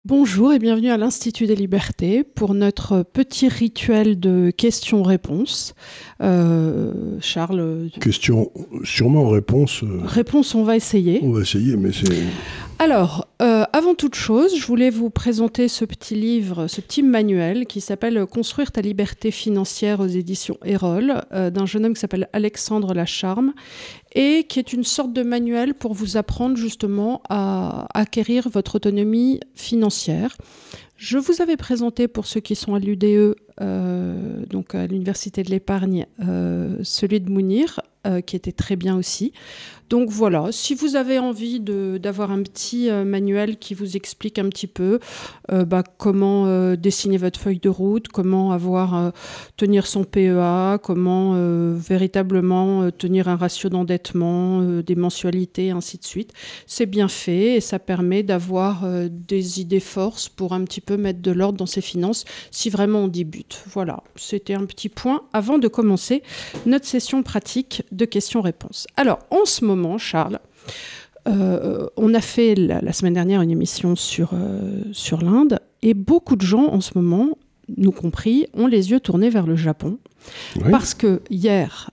Bonjour et bienvenue à l'Institut des Libertés pour notre petit rituel de questions-réponses. Charles. Question, sûrement réponse. Réponse, on va essayer. On va essayer, mais c'est. Alors, avant toute chose, je voulais vous présenter ce petit livre, ce petit manuel qui s'appelle « Construire ta liberté financière » aux éditions Erol, d'un jeune homme qui s'appelle Alexandre Lacharme, et qui est une sorte de manuel pour vous apprendre justement à acquérir votre autonomie financière. Je vous avais présenté, pour ceux qui sont à l'UDE, donc à l'Université de l'Épargne, celui de Mounir, qui était très bien aussi. Donc voilà, si vous avez envie d'avoir un petit manuel qui vous explique un petit peu comment dessiner votre feuille de route, comment tenir son PEA, comment véritablement tenir un ratio d'endettement, des mensualités, ainsi de suite, c'est bien fait et ça permet d'avoir des idées forces pour un petit peu mettre de l'ordre dans ses finances si vraiment on débute. Voilà, c'était un petit point avant de commencer notre session pratique de questions-réponses. Alors, en ce moment, Charles, on a fait la semaine dernière une émission sur l'Inde et beaucoup de gens en ce moment, nous compris, ont les yeux tournés vers le Japon. Oui. Parce que hier,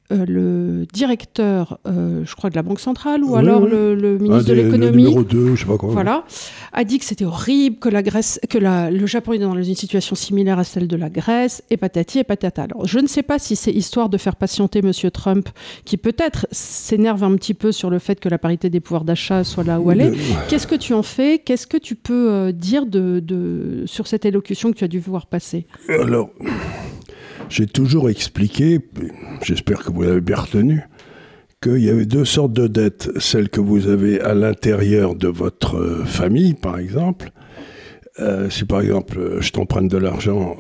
le directeur, je crois, de la Banque centrale, ou le ministre de l'économie, le numéro 2, je sais pas quoi. Voilà, a dit que c'était horrible, que le Japon est dans une situation similaire à celle de la Grèce, et patati et patata. Alors, je ne sais pas si c'est histoire de faire patienter M. Trump, qui peut-être s'énerve un petit peu sur le fait que la parité des pouvoirs d'achat soit là où elle est. Qu'est-ce que tu en fais ? Qu'est-ce que tu peux dire sur cette élocution que tu as dû voir passer ? Alors, j'ai toujours expliqué, j'espère que vous l'avez bien retenu, qu'il y avait deux sortes de dettes. Celle que vous avez à l'intérieur de votre famille, par exemple. Si par exemple, je t'emprunte de l'argent,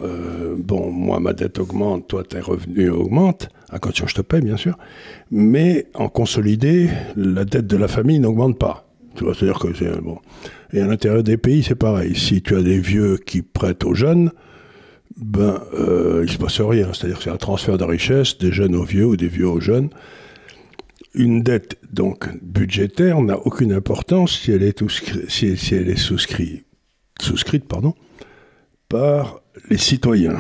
moi ma dette augmente, toi tes revenus augmentent, à condition que je te paye bien sûr, mais en consolidé, la dette de la famille n'augmente pas. Tu vois, c'est-à-dire que c'est bon. Et à l'intérieur des pays, c'est pareil. Si tu as des vieux qui prêtent aux jeunes, il se passe rien. C'est-à-dire que c'est un transfert de richesse des jeunes aux vieux ou des vieux aux jeunes. Une dette donc budgétaire n'a aucune importance si elle est souscrite par les citoyens.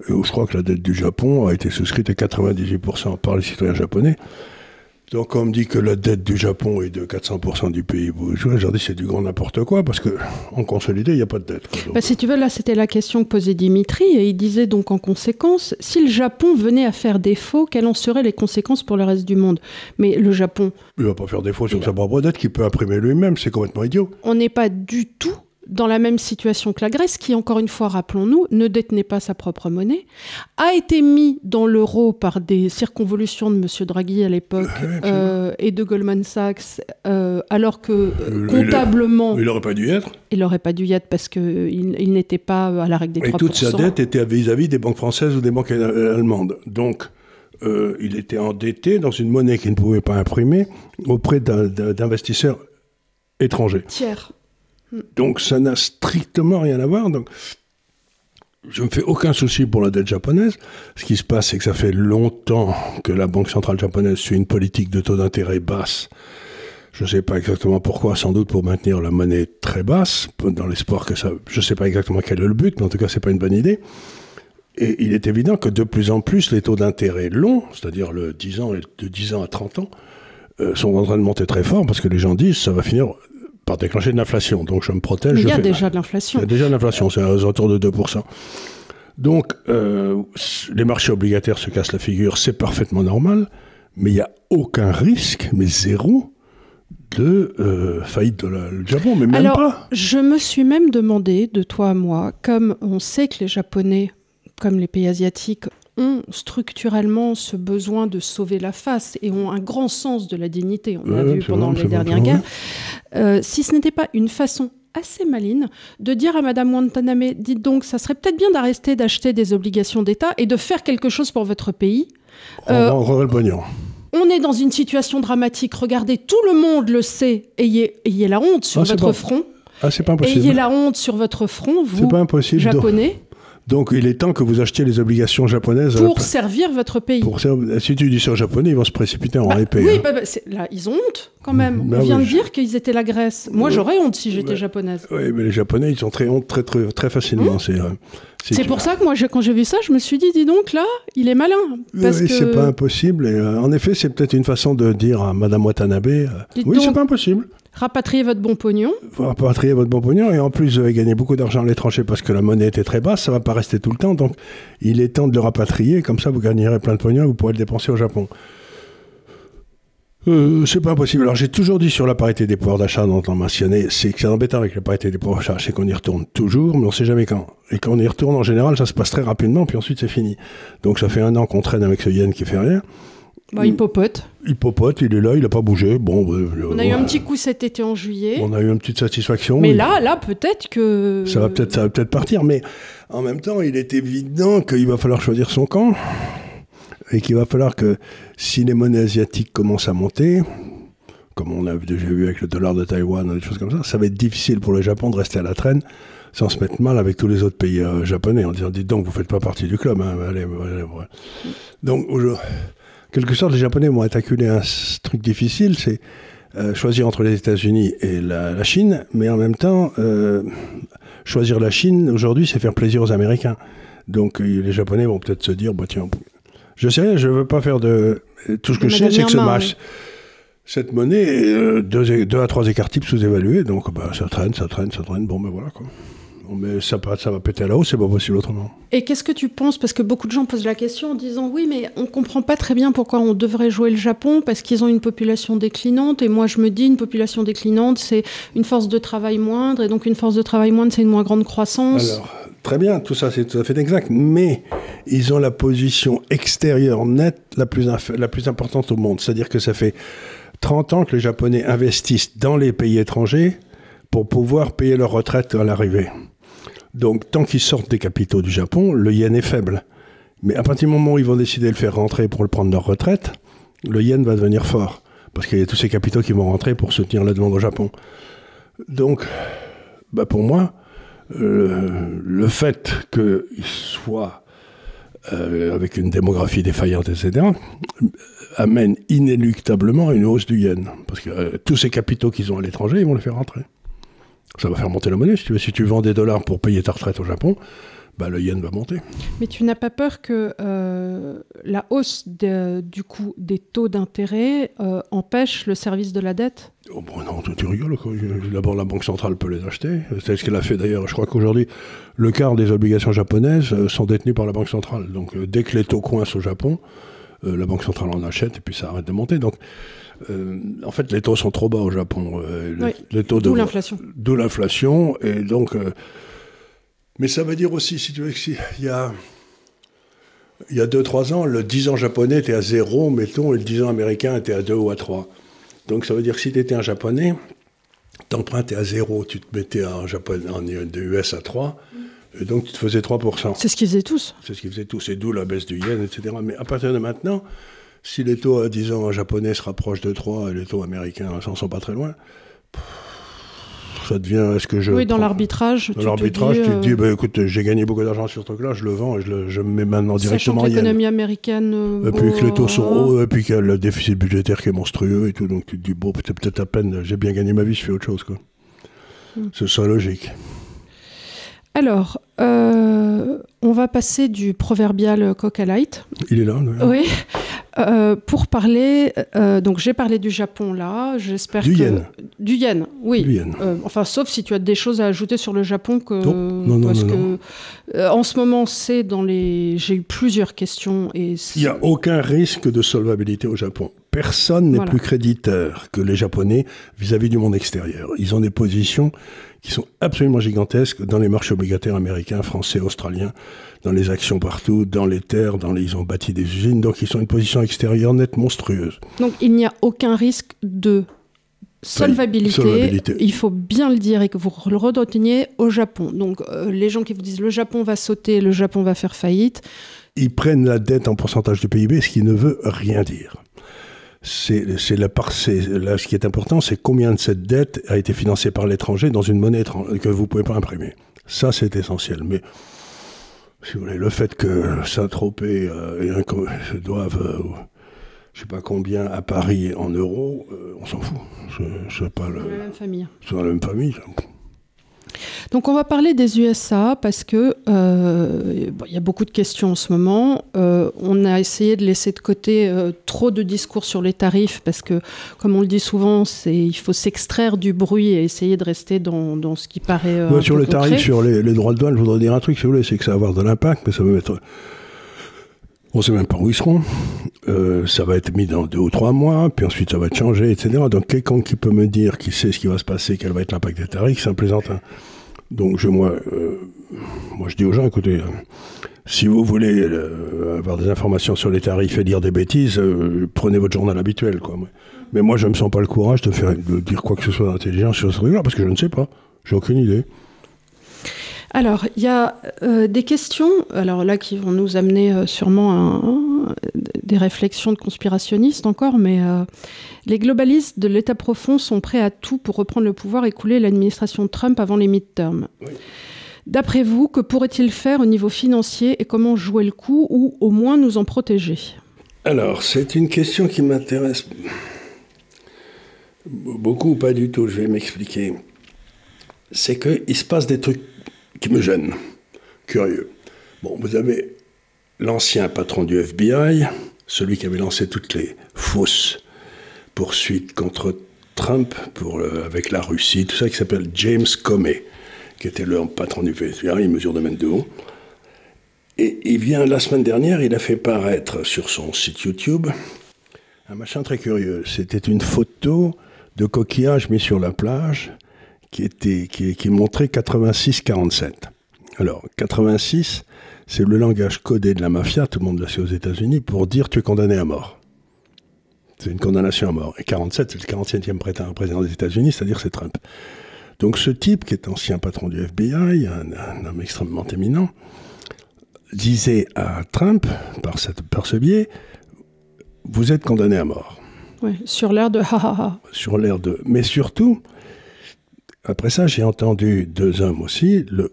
Et je crois que la dette du Japon a été souscrite à 98% par les citoyens japonais. Donc on me dit que la dette du Japon est de 400% du PIB. Je leur dis c'est du grand n'importe quoi parce qu'en consolidé, il n'y a pas de dette. Donc, si tu veux, là c'était la question que posait Dimitri et il disait donc en conséquence, si le Japon venait à faire défaut, quelles en seraient les conséquences pour le reste du monde ? Mais le Japon... Il ne va pas faire défaut sur sa propre dette qu'il peut imprimer lui-même, c'est complètement idiot. On n'est pas du tout dans la même situation que la Grèce, qui, encore une fois, rappelons-nous, ne détenait pas sa propre monnaie, a été mis dans l'euro par des circonvolutions de M. Draghi à l'époque et de Goldman Sachs, alors que comptablement... Il n'aurait pas dû y être. Il n'aurait pas dû y être parce qu'il n'était pas à la règle des 3%. Et toute sa dette était vis-à-vis des banques françaises ou des banques allemandes. Donc, il était endetté dans une monnaie qu'il ne pouvait pas imprimer auprès d'investisseurs étrangers. Tiers. Donc ça n'a strictement rien à voir. Donc, je ne me fais aucun souci pour la dette japonaise. Ce qui se passe, c'est que ça fait longtemps que la Banque centrale japonaise suit une politique de taux d'intérêt basse. Je ne sais pas exactement pourquoi, sans doute pour maintenir la monnaie très basse, dans l'espoir que ça... Je ne sais pas exactement quel est le but, mais en tout cas, ce n'est pas une bonne idée. Et il est évident que de plus en plus, les taux d'intérêt longs, c'est-à-dire de 10 ans à 30 ans, sont en train de monter très fort parce que les gens disent que ça va finir... par déclencher de l'inflation. Donc je me protège. Mais il y a déjà de l'inflation. Il y a déjà de l'inflation, c'est aux alentours de 2%. Donc les marchés obligataires se cassent la figure, c'est parfaitement normal, mais il n'y a aucun risque, mais zéro, de faillite du Japon, mais même Alors, pas. Je me suis même demandé, de toi à moi, comme on sait que les Japonais, comme les pays asiatiques, ont structurellement ce besoin de sauver la face et ont un grand sens de la dignité, on l'a vu pendant les dernières guerres, si ce n'était pas une façon assez maligne de dire à Madame Watanabe, dites donc, ça serait peut-être bien d'arrêter d'acheter des obligations d'État et de faire quelque chose pour votre pays. On aurait le pognon. On est dans une situation dramatique, regardez, tout le monde le sait, ayez la honte sur votre front. C'est pas impossible. Ayez la honte sur votre front, vous, Japonais. Donc, il est temps que vous achetiez les obligations japonaises... Pour servir votre pays. Si tu dis ça aux Japonais, ils vont se précipiter en épée. Oui, là, ils ont honte. quand même. Ben on vient oui, de dire qu'ils étaient la Grèce. Moi, Oui. j'aurais honte si j'étais japonaise. Oui, mais les Japonais, ils ont très honte très facilement. C'est pour ça que moi, quand j'ai vu ça, je me suis dit, dis donc, là, il est malin. Parce oui, que... c'est pas impossible. Et, en effet, c'est peut-être une façon de dire à Madame Watanabe, oui, c'est pas impossible. Rapatriez votre bon pognon. Vous rapatriez votre bon pognon, et en plus, vous avez gagné beaucoup d'argent à l'étranger parce que la monnaie était très basse, ça va pas rester tout le temps. Donc, il est temps de le rapatrier, comme ça, vous gagnerez plein de pognon et vous pourrez le dépenser au Japon. C'est pas impossible. Alors j'ai toujours dit sur la parité des pouvoirs d'achat dont on mentionnait, c'est que c'est embêtant avec la parité des pouvoirs d'achat, c'est qu'on y retourne toujours, mais on sait jamais quand. Et quand on y retourne, en général, ça se passe très rapidement, puis ensuite c'est fini. Donc ça fait 1 an qu'on traîne avec ce yen qui fait rien. Il popote. Il popote, il est là, il n'a pas bougé. Bon, on a eu un petit coup cet été en juillet. On a eu une petite satisfaction. Mais là, peut-être que... Ça va peut-être partir, mais en même temps, il est évident qu'il va falloir choisir son camp. Et qu'il va falloir que, si les monnaies asiatiques commencent à monter, comme on a déjà vu avec le dollar de Taïwan, des choses comme ça va être difficile pour le Japon de rester à la traîne sans se mettre mal avec tous les autres pays japonais, en disant, dites donc, vous ne faites pas partie du club. Hein, allez. Donc, quelque sorte, les Japonais vont être acculés à un truc difficile, c'est choisir entre les États-Unis et la Chine, mais en même temps, choisir la Chine, aujourd'hui, c'est faire plaisir aux Américains. Donc, les Japonais vont peut-être se dire, tiens... Je sais rien, je ne veux pas faire de... Tout ce que je sais, c'est que cette monnaie est 2 à 3 écarts types sous-évalués, donc ça traîne, bon ben voilà quoi. Mais ça va péter à la hausse, c'est pas possible autrement. Et qu'est-ce que tu penses, parce que beaucoup de gens posent la question en disant oui, mais on comprend pas très bien pourquoi on devrait jouer le Japon, parce qu'ils ont une population déclinante, et moi je me dis une population déclinante, c'est une force de travail moindre, et donc une force de travail moindre, c'est une moins grande croissance. Alors, très bien, tout ça c'est tout à fait exact, mais ils ont la position extérieure nette la plus importante au monde, c'est-à-dire que ça fait 30 ans que les Japonais investissent dans les pays étrangers pour pouvoir payer leur retraite à l'arrivée. Donc, tant qu'ils sortent des capitaux du Japon, le yen est faible. Mais à partir du moment où ils vont décider de le faire rentrer pour le prendre leur retraite, le yen va devenir fort. Parce qu'il y a tous ces capitaux qui vont rentrer pour soutenir la demande au Japon. Donc, pour moi, le fait qu'ils soient avec une démographie défaillante, etc., amène inéluctablement à une hausse du yen. Parce que tous ces capitaux qu'ils ont à l'étranger, ils vont les faire rentrer. Ça va faire monter la monnaie. Si tu vends des dollars pour payer ta retraite au Japon, le yen va monter. Mais tu n'as pas peur que la hausse du coût des taux d'intérêt empêche le service de la dette ? Oh non, tu rigoles. D'abord, la Banque centrale peut les acheter. C'est ce qu'elle a fait d'ailleurs. Je crois qu'aujourd'hui, le quart des obligations japonaises sont détenues par la Banque centrale. Donc, dès que les taux coincent au Japon, la Banque centrale en achète et puis ça arrête de monter. Donc, en fait, les taux sont trop bas au Japon. Les taux d'où l'inflation. D'où l'inflation. Et donc, mais ça veut dire aussi, si tu veux, il y a 2-3 ans, le 10 ans japonais était à 0, mettons, et le 10 ans américain était à 2 ou à 3. Donc ça veut dire que si tu étais un japonais, t'empruntais à 0, tu te mettais en US à 3, et donc tu te faisais 3%. C'est ce qu'ils faisaient tous. C'est ce qu'ils faisaient tous, et d'où la baisse du yen, etc. Mais à partir de maintenant, si les taux à 10 ans japonais se rapprochent de 3 et les taux américains n'en sont pas très loin, ça devient... Oui, dans l'arbitrage. Dans l'arbitrage, tu te dis, écoute, j'ai gagné beaucoup d'argent sur ce truc-là, je le vends et je me mets maintenant directement en yen. Sachant que l'économie américaine... Et puis que les taux sont hauts, et puis qu'il y a le déficit budgétaire qui est monstrueux et tout, donc tu te dis, peut-être à peine, j'ai bien gagné ma vie, je fais autre chose, quoi. C'est ça logique. Alors, on va passer du proverbial coq à light. Il est là, oui. Pour parler, donc j'ai parlé du Japon là, j'espère du yen. Du yen, oui. Du yen. Enfin, sauf si tu as des choses à ajouter sur le Japon Non. En ce moment, j'ai eu plusieurs questions et il n'y a aucun risque de solvabilité au Japon. Personne n'est plus créditeur que les Japonais vis-à-vis du monde extérieur. Ils ont des positions qui sont absolument gigantesques dans les marchés obligataires américains, français, australiens, dans les actions partout, dans les terres, ils ont bâti des usines, donc ils ont une position extérieure nette monstrueuse. Donc il n'y a aucun risque de solvabilité. Il faut bien le dire et que vous le reteniez au Japon. Donc les gens qui vous disent le Japon va sauter, le Japon va faire faillite. Ils prennent la dette en pourcentage du PIB, ce qui ne veut rien dire. Là, ce qui est important, c'est combien de cette dette a été financée par l'étranger dans une monnaie que vous ne pouvez pas imprimer. Ça, c'est essentiel. Mais si vous voulez, le fait que Saint-Tropez doivent je ne sais pas combien à Paris en euros, on s'en fout. C'est pas dans la même famille. C'est dans la même famille. Donc on va parler des USA parce que y a beaucoup de questions en ce moment. On a essayé de laisser de côté trop de discours sur les tarifs parce que, comme on le dit souvent, il faut s'extraire du bruit et essayer de rester dans ce qui paraît un sur peu les tarifs, sur les droits de douane, je voudrais dire un truc, si vous voulez, c'est que ça va avoir de l'impact, mais ça va mettre... On ne sait même pas où ils seront. Ça va être mis dans 2 ou 3 mois, puis ensuite ça va changer, etc. Donc quelqu'un qui peut me dire, qui sait ce qui va se passer, quel va être l'impact des tarifs, c'est un plaisantin. Donc moi je dis aux gens, écoutez, si vous voulez avoir des informations sur les tarifs et dire des bêtises, prenez votre journal habituel, quoi. Mais moi je ne me sens pas le courage de dire quoi que ce soit d'intelligent sur ce truc-là, parce que je ne sais pas, j'ai aucune idée. Alors, il y a des questions, alors là, qui vont nous amener sûrement des réflexions de conspirationnistes encore, mais les globalistes de l'État profond sont prêts à tout pour reprendre le pouvoir et couler l'administration Trump avant les midterms. Oui. D'après vous, que pourrait-il faire au niveau financier et comment jouer le coup ou au moins nous en protéger ? Alors, c'est une question qui m'intéresse beaucoup ou pas du tout, je vais m'expliquer. C'est qu'il se passe des trucs qui me gêne, curieux. Bon, vous avez l'ancien patron du FBI, celui qui avait lancé toutes les fausses poursuites contre Trump avec la Russie, tout ça, qui s'appelle James Comey, qui était le patron du FBI, il mesure 2 mètres de haut. Et il vient, la semaine dernière, il a fait paraître sur son site YouTube un machin très curieux. C'était une photo de coquillage mis sur la plage, qui montrait 86-47. Alors, 86, c'est le langage codé de la mafia, tout le monde le sait aux États-Unis, pour dire tu es condamné à mort. C'est une condamnation à mort. Et 47, c'est le 47e président des États-Unis, c'est-à-dire c'est Trump. Donc ce type, qui est ancien patron du FBI, un homme extrêmement éminent, disait à Trump, par ce biais, vous êtes condamné à mort. Oui, sur l'air de ha ha ha. Sur l'air de... Mais surtout... Après ça, j'ai entendu 2 hommes aussi, le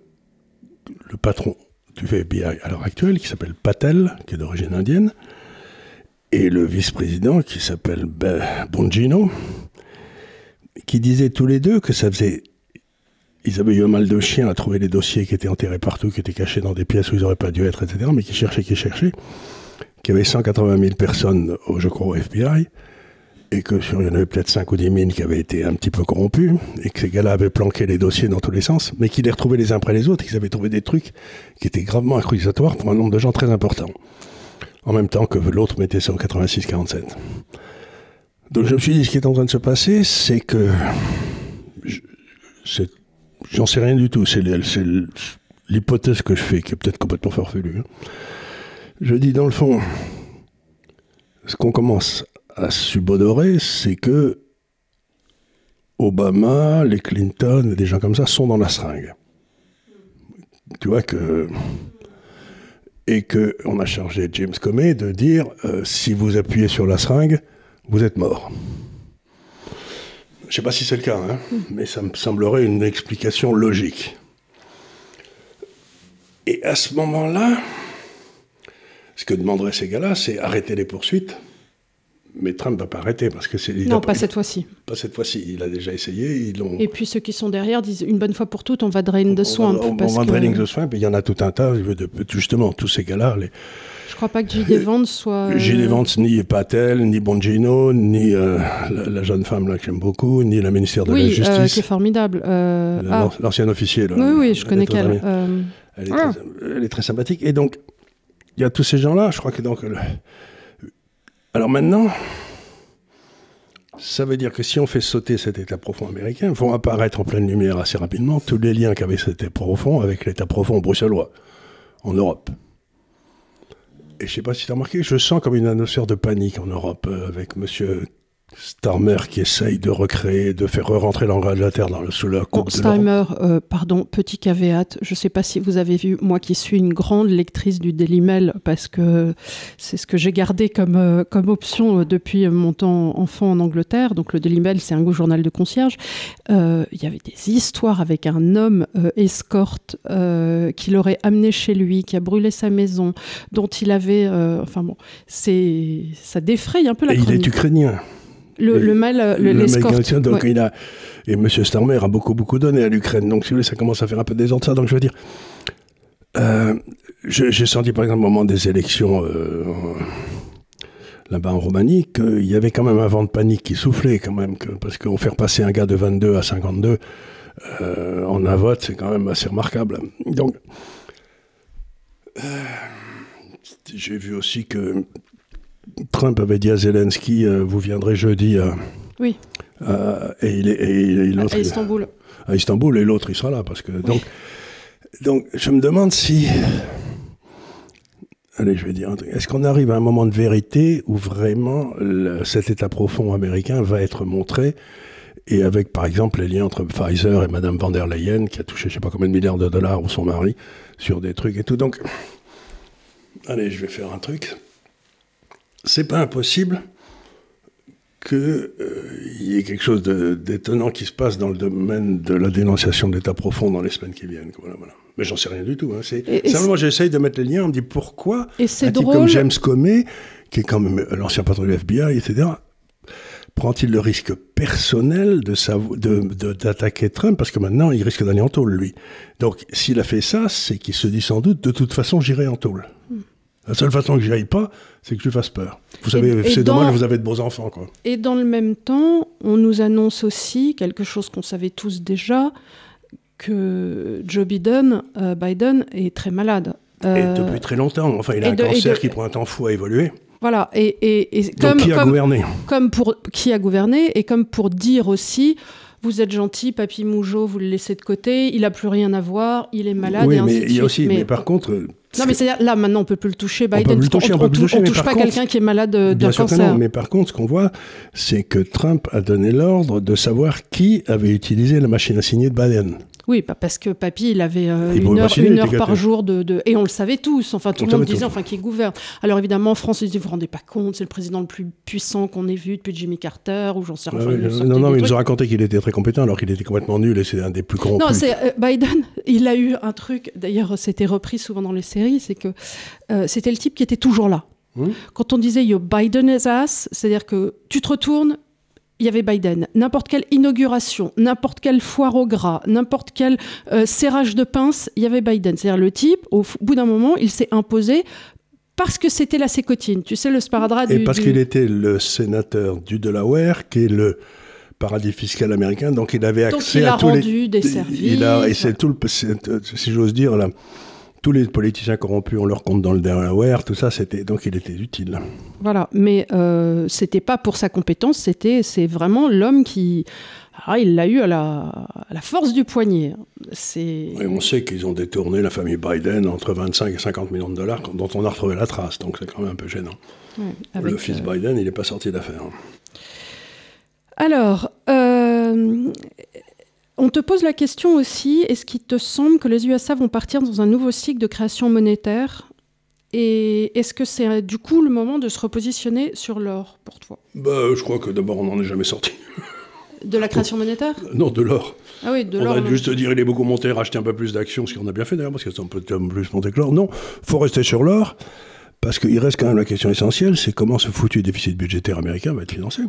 patron du FBI à l'heure actuelle, qui s'appelle Patel, qui est d'origine indienne, et le vice-président, qui s'appelle Bongino, qui disaient tous les deux que ça faisait... Ils avaient eu un mal de chien à trouver les dossiers qui étaient enterrés partout, qui étaient cachés dans des pièces où ils n'auraient pas dû être, etc., mais qui cherchaient, qu'il y avait 180 000 personnes, je crois, au FBI, et que il y en avait peut-être 5 ou 10 000 qui avaient été un petit peu corrompus, et que ces gars-là avaient planqué les dossiers dans tous les sens, mais qu'ils les retrouvaient les uns après les autres, qu'ils avaient trouvé des trucs qui étaient gravement accusatoires pour un nombre de gens très important. En même temps que l'autre mettait ça au 86-47. Donc je me suis dit, ce qui est en train de se passer, c'est que... J'en sais rien du tout, c'est l'hypothèse que je fais, qui est peut-être complètement farfelue. Je dis, dans le fond, ce qu'on commence à subodorer, c'est que Obama, les Clinton, et des gens comme ça sont dans la seringue. Tu vois que... Et qu'on a chargé James Comey de dire si vous appuyez sur la seringue, vous êtes mort. Je ne sais pas si c'est le cas, hein, mais ça me semblerait une explication logique. Et à ce moment-là, ce que demanderaient ces gars-là, c'est arrêter les poursuites. Mais Trump ne va pas arrêter parce que c'est... Non, pas cette fois-ci. Pas cette fois-ci. Il a déjà essayé. Et puis ceux qui sont derrière disent une bonne fois pour toutes, on va drain the swamp. On va drain the swamp. Et il y en a tout un tas. Justement, tous ces gars-là. Je crois pas que J.D. Vance soit... J.D. Vance, ni Patel, ni Bongino, ni la jeune femme là que j'aime beaucoup, ni la ministère de la Justice. Qui est formidable. L'ancien officier. Là, oui, je connais qu'elle. Elle est très sympathique. Et donc, il y a tous ces gens-là. Je crois que donc... Alors maintenant, ça veut dire que si on fait sauter cet État profond américain, vont apparaître en pleine lumière assez rapidement tous les liens qu'avait cet État profond avec l'État profond bruxellois, en Europe. Et je ne sais pas si tu as remarqué, je sens comme une atmosphère de panique en Europe, avec M. Starmer qui essaye de recréer, de faire re-rentrer l'engrais de la Terre sous la coupe de Starmer, pardon, petit caveat, je ne sais pas si vous avez vu, moi qui suis une grande lectrice du Daily Mail, parce que c'est ce que j'ai gardé comme option depuis mon temps enfant en Angleterre. Donc le Daily Mail, c'est un journal de concierge. Il y avait des histoires avec un homme escorte qui l'aurait amené chez lui, qui a brûlé sa maison, dont il avait... enfin bon, ça défraye un peu la chronique. Et il est ukrainien. L'escorte. Donc ouais. Et M. Starmer a beaucoup donné à l'Ukraine. Donc, si vous voulez, ça commence à faire un peu désordre, ça. Donc, je veux dire, j'ai senti, par exemple, au moment des élections là-bas en Roumanie, qu'il y avait quand même un vent de panique qui soufflait, quand même. Parce qu'on fait repasser un gars de 22 à 52 en un vote, c'est quand même assez remarquable. Donc, j'ai vu aussi que Trump avait dit à Zelensky, vous viendrez jeudi oui. À Istanbul. À Istanbul, et l'autre, il sera là. Parce que, donc, je me demande si... Allez, je vais dire un truc. Est-ce qu'on arrive à un moment de vérité où vraiment cet État profond américain va être montré, et avec, par exemple, les liens entre Pfizer et Mme von der Leyen, qui a touché je ne sais pas combien de milliards de dollars, ou son mari, sur des trucs et tout. Donc, allez, je vais faire un truc. C'est pas impossible qu'il y ait quelque chose d'étonnant qui se passe dans le domaine de la dénonciation de l'État profond dans les semaines qui viennent. Voilà. Mais j'en sais rien du tout. Hein. Simplement, j'essaye de mettre les liens. On me dit pourquoi un type comme James Comey, qui est quand même l'ancien patron du FBI, etc., prend-il le risque personnel d'attaquer Trump, parce que maintenant, il risque d'aller en tôle, lui. Donc, s'il a fait ça, c'est qu'il se dit sans doute, de toute façon, j'irai en tôle. La seule façon que j'y aille pas, c'est que je lui fasse peur. Vous savez, c'est dommage, vous avez de beaux enfants, quoi. Et dans le même temps, on nous annonce aussi quelque chose qu'on savait tous déjà, que Joe Biden est très malade. Et depuis très longtemps. Enfin, il a un cancer qui prend un temps fou à évoluer. Voilà. Donc, qui a gouverné ? Qui a gouverné, et comme pour dire aussi... Vous êtes gentil, Papy Mougeot, vous le laissez de côté, il n'a plus rien à voir, il est malade, oui, et ainsi mais de il y a suite. aussi, mais par contre... Non, mais c'est-à-dire, là, maintenant, on ne peut plus le toucher, Biden. On ne touche pas quelqu'un qui est malade d'un cancer. Non, mais par contre, ce qu'on voit, c'est que Trump a donné l'ordre de savoir qui avait utilisé la machine à signer de Biden. Oui, parce que Papy, il avait une heure par jour et on le savait tous, enfin tout le monde disait, qui gouverne. Alors évidemment, en France, ils disaient, vous vous rendez pas compte, c'est le président le plus puissant qu'on ait vu depuis Jimmy Carter, ou j'en sais rien. Non, mais il nous a raconté qu'il était très compétent, alors qu'il était complètement nul, et c'est un des plus corrompus. Non, c'est Biden, il a eu un truc, d'ailleurs c'était repris souvent dans les séries, c'est que c'était le type qui était toujours là. Quand on disait, Yo, Biden is ass, c'est-à-dire que tu te retournes, il y avait Biden. N'importe quelle inauguration, n'importe quelle foire au gras, n'importe quel serrage de pince, il y avait Biden. C'est-à-dire le type, au bout d'un moment, il s'est imposé parce que c'était la sécotine. Tu sais, le sparadrap Et parce qu'il était le sénateur du Delaware, qui est le paradis fiscal américain, donc il avait accès à tous les... Donc il a rendu des services. Et c'est tout si j'ose dire, là, tous les politiciens corrompus ont leur compte dans le Delaware, tout ça, donc il était utile. Voilà, mais c'était pas pour sa compétence, c'est vraiment l'homme qui... Ah, il l'a eu à la force du poignet. Et on sait qu'ils ont détourné la famille Biden entre 25 et 50 millions de dollars, dont on a retrouvé la trace, donc c'est quand même un peu gênant. Ouais, le fils Biden, il n'est pas sorti d'affaire. Alors... on te pose la question aussi, est-ce qu'il te semble que les USA vont partir dans un nouveau cycle de création monétaire ? Et est-ce que c'est du coup le moment de se repositionner sur l'or pour toi ? Je crois que d'abord on n'en est jamais sorti. De la création monétaire ? Non, de l'or. Ah oui, de l'or. On va juste dire il est beaucoup monté, racheter un peu plus d'actions, ce qu'on a bien fait d'ailleurs, parce que c'est un peu plus monté que l'or. Non, il faut rester sur l'or, parce qu'il reste quand même la question essentielle, c'est comment ce foutu déficit budgétaire américain va être financé.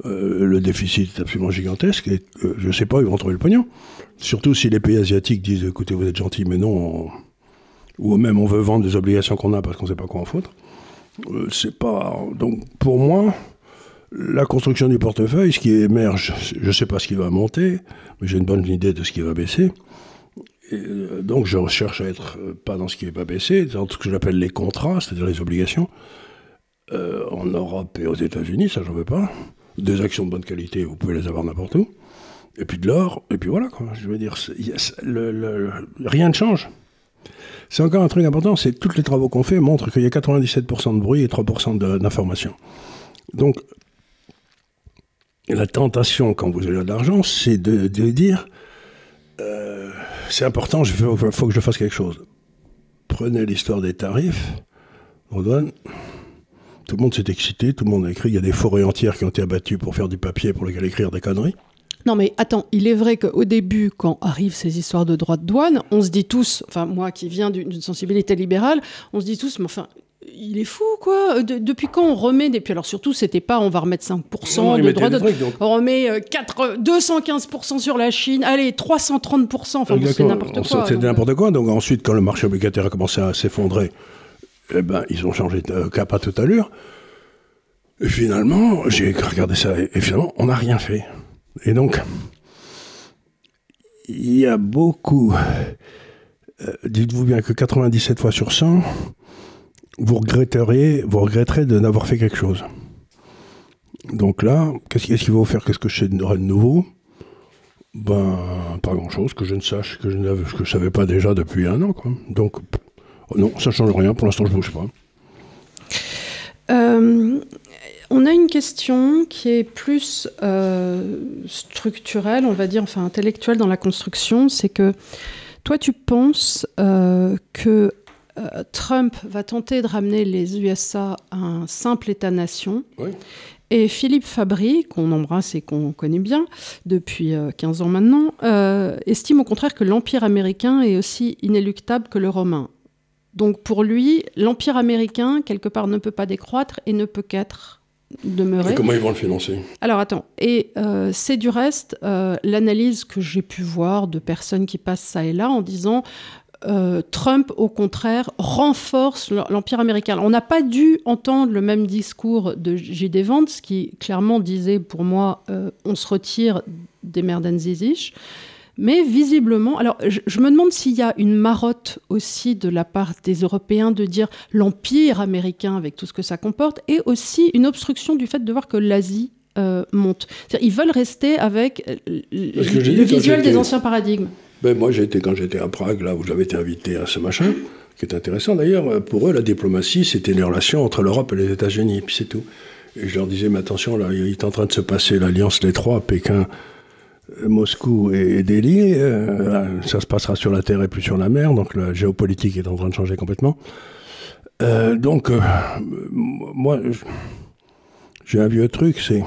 Le déficit est absolument gigantesque et je ne sais pas où ils vont trouver le pognon. Surtout si les pays asiatiques disent écoutez, vous êtes gentils, mais non, ou même on veut vendre des obligations qu'on a parce qu'on ne sait pas quoi en foutre. C'est pas. Donc pour moi, la construction du portefeuille, ce qui émerge, je ne sais pas ce qui va monter, mais j'ai une bonne idée de ce qui va baisser. Et donc je recherche à être pas dans ce qui ne va baisser, dans ce que j'appelle les contrats, c'est-à-dire les obligations. En Europe et aux États-Unis, ça j'en veux pas. Des actions de bonne qualité, vous pouvez les avoir n'importe où. Et puis de l'or, et puis voilà, quoi. Je veux dire, rien ne change. C'est encore un truc important, c'est que tous les travaux qu'on fait montrent qu'il y a 97% de bruit et 3% d'information. Donc, la tentation, quand vous avez de l'argent, c'est de dire c'est important, il faut que je fasse quelque chose. Prenez l'histoire des tarifs, aux douanes. Tout le monde s'est excité, tout le monde a écrit. Il y a des forêts entières qui ont été abattues pour faire du papier pour lequel écrire des conneries. Non mais attends, il est vrai qu'au début, quand arrivent ces histoires de droits de douane, on se dit tous, enfin moi qui viens d'une sensibilité libérale, on se dit tous, mais enfin, il est fou quoi, depuis quand on remet des... Puis alors surtout, c'était pas on va remettre 5% de droits de douane, on remet 215% sur la Chine, allez, 330%, enfin bon, c'est n'importe quoi. C'était n'importe quoi, donc ensuite quand le marché obligataire a commencé à s'effondrer, eh ben, ils ont changé de cap à toute allure. Et finalement, j'ai regardé ça, et finalement, on n'a rien fait. Et donc, il y a beaucoup... dites-vous bien que 97 fois sur 100, vous regretterez de n'avoir fait quelque chose. Donc là, qu'est-ce qu'il faut faire? Qu'est-ce que je sais de nouveau? Ben, pas grand-chose que je ne sache, que je ne savais pas déjà depuis 1 an, quoi. Donc, non, ça ne change rien. Pour l'instant, je ne bouge pas. On a une question qui est plus structurelle, on va dire, enfin intellectuelle dans la construction. C'est que toi, tu penses que Trump va tenter de ramener les USA à un simple État-nation. Oui. Et Philippe Fabry, qu'on embrasse et qu'on connaît bien depuis 15 ans maintenant, estime au contraire que l'Empire américain est aussi inéluctable que le romain. Donc pour lui, l'Empire américain, quelque part, ne peut pas décroître et ne peut qu'être demeuré. Et comment ils vont le financer? Alors attends, et c'est du reste l'analyse que j'ai pu voir de personnes qui passent ça et là en disant Trump, au contraire, renforce l'Empire américain. On n'a pas dû entendre le même discours de J.D. Vance qui clairement disait, pour moi, on se retire des Merdenzisch. Mais visiblement, alors je me demande s'il y a une marotte aussi de la part des Européens de dire l'Empire américain avec tout ce que ça comporte, et aussi une obstruction du fait de voir que l'Asie monte. C'est-à-dire, ils veulent rester avec le visuel des anciens paradigmes. Ben moi, quand j'étais à Prague, là où j'avais été invité à ce machin, qui est intéressant d'ailleurs, pour eux, la diplomatie, c'était les relations entre l'Europe et les États-Unis, puis c'est tout. Et je leur disais, mais attention, là, il est en train de se passer l'alliance des trois, Pékin, Moscou et Delhi, ça se passera sur la terre et plus sur la mer, donc la géopolitique est en train de changer complètement. Moi, j'ai un vieux truc, c'est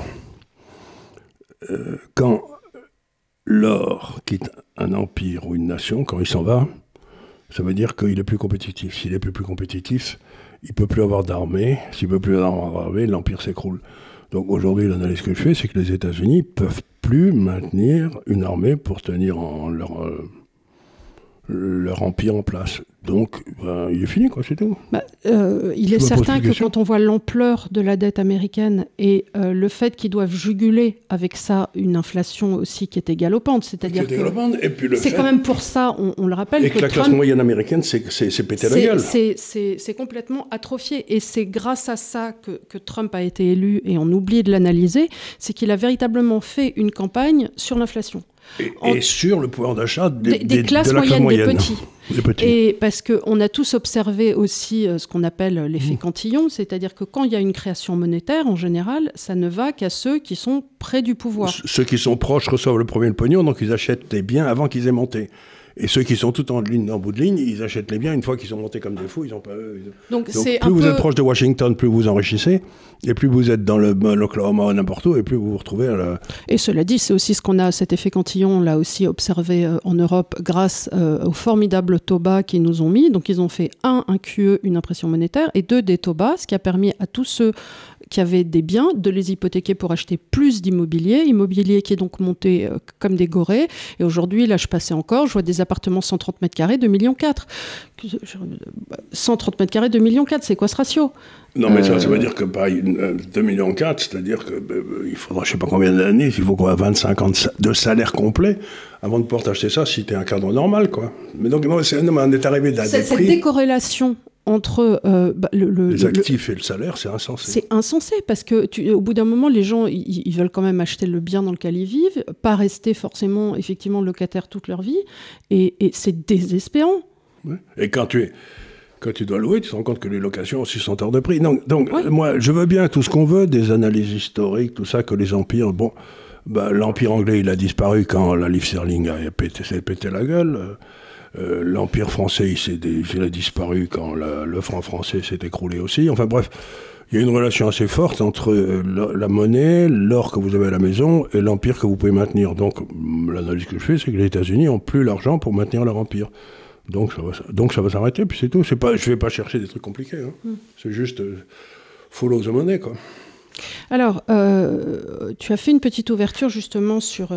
quand l'or quitte un empire ou une nation, quand il s'en va, ça veut dire qu'il est plus compétitif. S'il est plus compétitif, il ne peut plus avoir d'armée. S'il ne peut plus avoir d'armée, l'empire s'écroule. Donc aujourd'hui, l'analyse que je fais, c'est que les États-Unis ne peuvent plus maintenir une armée pour tenir leur empire en place. Donc, il est fini, quoi, c'est tout. Il est certain que quand on voit l'ampleur de la dette américaine et le fait qu'ils doivent juguler avec ça une inflation aussi qui est galopante, c'est-à-dire que c'est quand même pour ça, on le rappelle, et que la classe moyenne américaine c'est pété la gueule. C'est complètement atrophié, et c'est grâce à ça que Trump a été élu, et on oublie de l'analyser, c'est qu'il a véritablement fait une campagne sur l'inflation. Et sur le pouvoir d'achat des classes moyennes, des petits. Et parce qu'on a tous observé aussi ce qu'on appelle l'effet Cantillon, c'est-à-dire que quand il y a une création monétaire, en général, ça ne va qu'à ceux qui sont près du pouvoir. Ceux qui sont proches reçoivent le premier le pognon, donc ils achètent les biens avant qu'ils aient monté. Et ceux qui sont tout en bout de ligne, ils achètent les biens une fois qu'ils sont montés comme des fous. Ils ont pas. Donc plus vous êtes proche de Washington, plus vous enrichissez, et plus vous êtes dans l'Oklahoma ou n'importe où, et plus vous vous retrouvez à la... Et cela dit, c'est aussi ce qu'on a, cet effet Cantillon, on l'a aussi observé en Europe grâce aux formidables taux bas qu'ils nous ont mis. Donc ils ont fait un QE, une impression monétaire, et 2, des taux bas, ce qui a permis à tous ceux qui avaient des biens de les hypothéquer pour acheter plus immobilier qui est donc monté comme des gorées. Et aujourd'hui, là je passais encore, je vois des appartements 130 mètres carrés, 2,4 millions. 130 mètres carrés, 2,4 millions, c'est quoi ce ratio? Non, mais ça veut dire que pareil, 2,4 millions, c'est-à-dire qu'il faudra je ne sais pas combien d'années, il faut 25 ans de salaire complet avant de pouvoir t'acheter ça si tu es un cadre normal, quoi. Mais donc, on est arrivé à des prix... Cette décorrélation entre les actifs et le salaire, c'est insensé. C'est insensé, parce que au bout d'un moment, les gens, ils veulent quand même acheter le bien dans lequel ils vivent, pas rester forcément, effectivement, locataires toute leur vie, et c'est désespérant. Ouais. Et quand quand tu dois louer, tu te rends compte que les locations aussi sont hors de prix. Donc moi, je veux bien tout ce qu'on veut, des analyses historiques, tout ça, que les empires... Bon, l'Empire anglais, il a disparu quand la livre sterling s'est pété la gueule. L'Empire français, il a disparu quand le franc français s'est écroulé aussi. Enfin bref, il y a une relation assez forte entre la monnaie, l'or que vous avez à la maison et l'empire que vous pouvez maintenir. Donc l'analyse que je fais, c'est que les États-Unis n'ont plus l'argent pour maintenir leur empire. Donc ça va s'arrêter, puis c'est tout. Je ne vais pas chercher des trucs compliqués. Hein. C'est juste follow the money, quoi. Alors, tu as fait une petite ouverture justement sur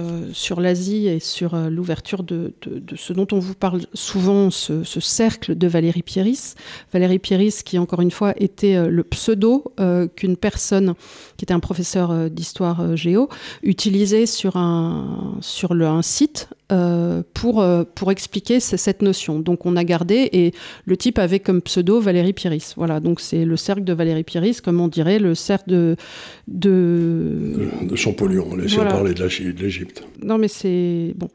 l'Asie et sur l'ouverture de ce dont on vous parle souvent, ce cercle de Valérie Pieris. Valérie Pieris qui, encore une fois, était le pseudo qu'une personne, qui était un professeur d'histoire géo, utilisait sur un site pour expliquer cette notion. Donc on a gardé, et le type avait comme pseudo Valérie Pieris. Voilà, donc c'est le cercle de Valérie Pieris, comme on dirait le cercle de Champollion, on laissait parler de l'Égypte. Non mais c'est... Bon.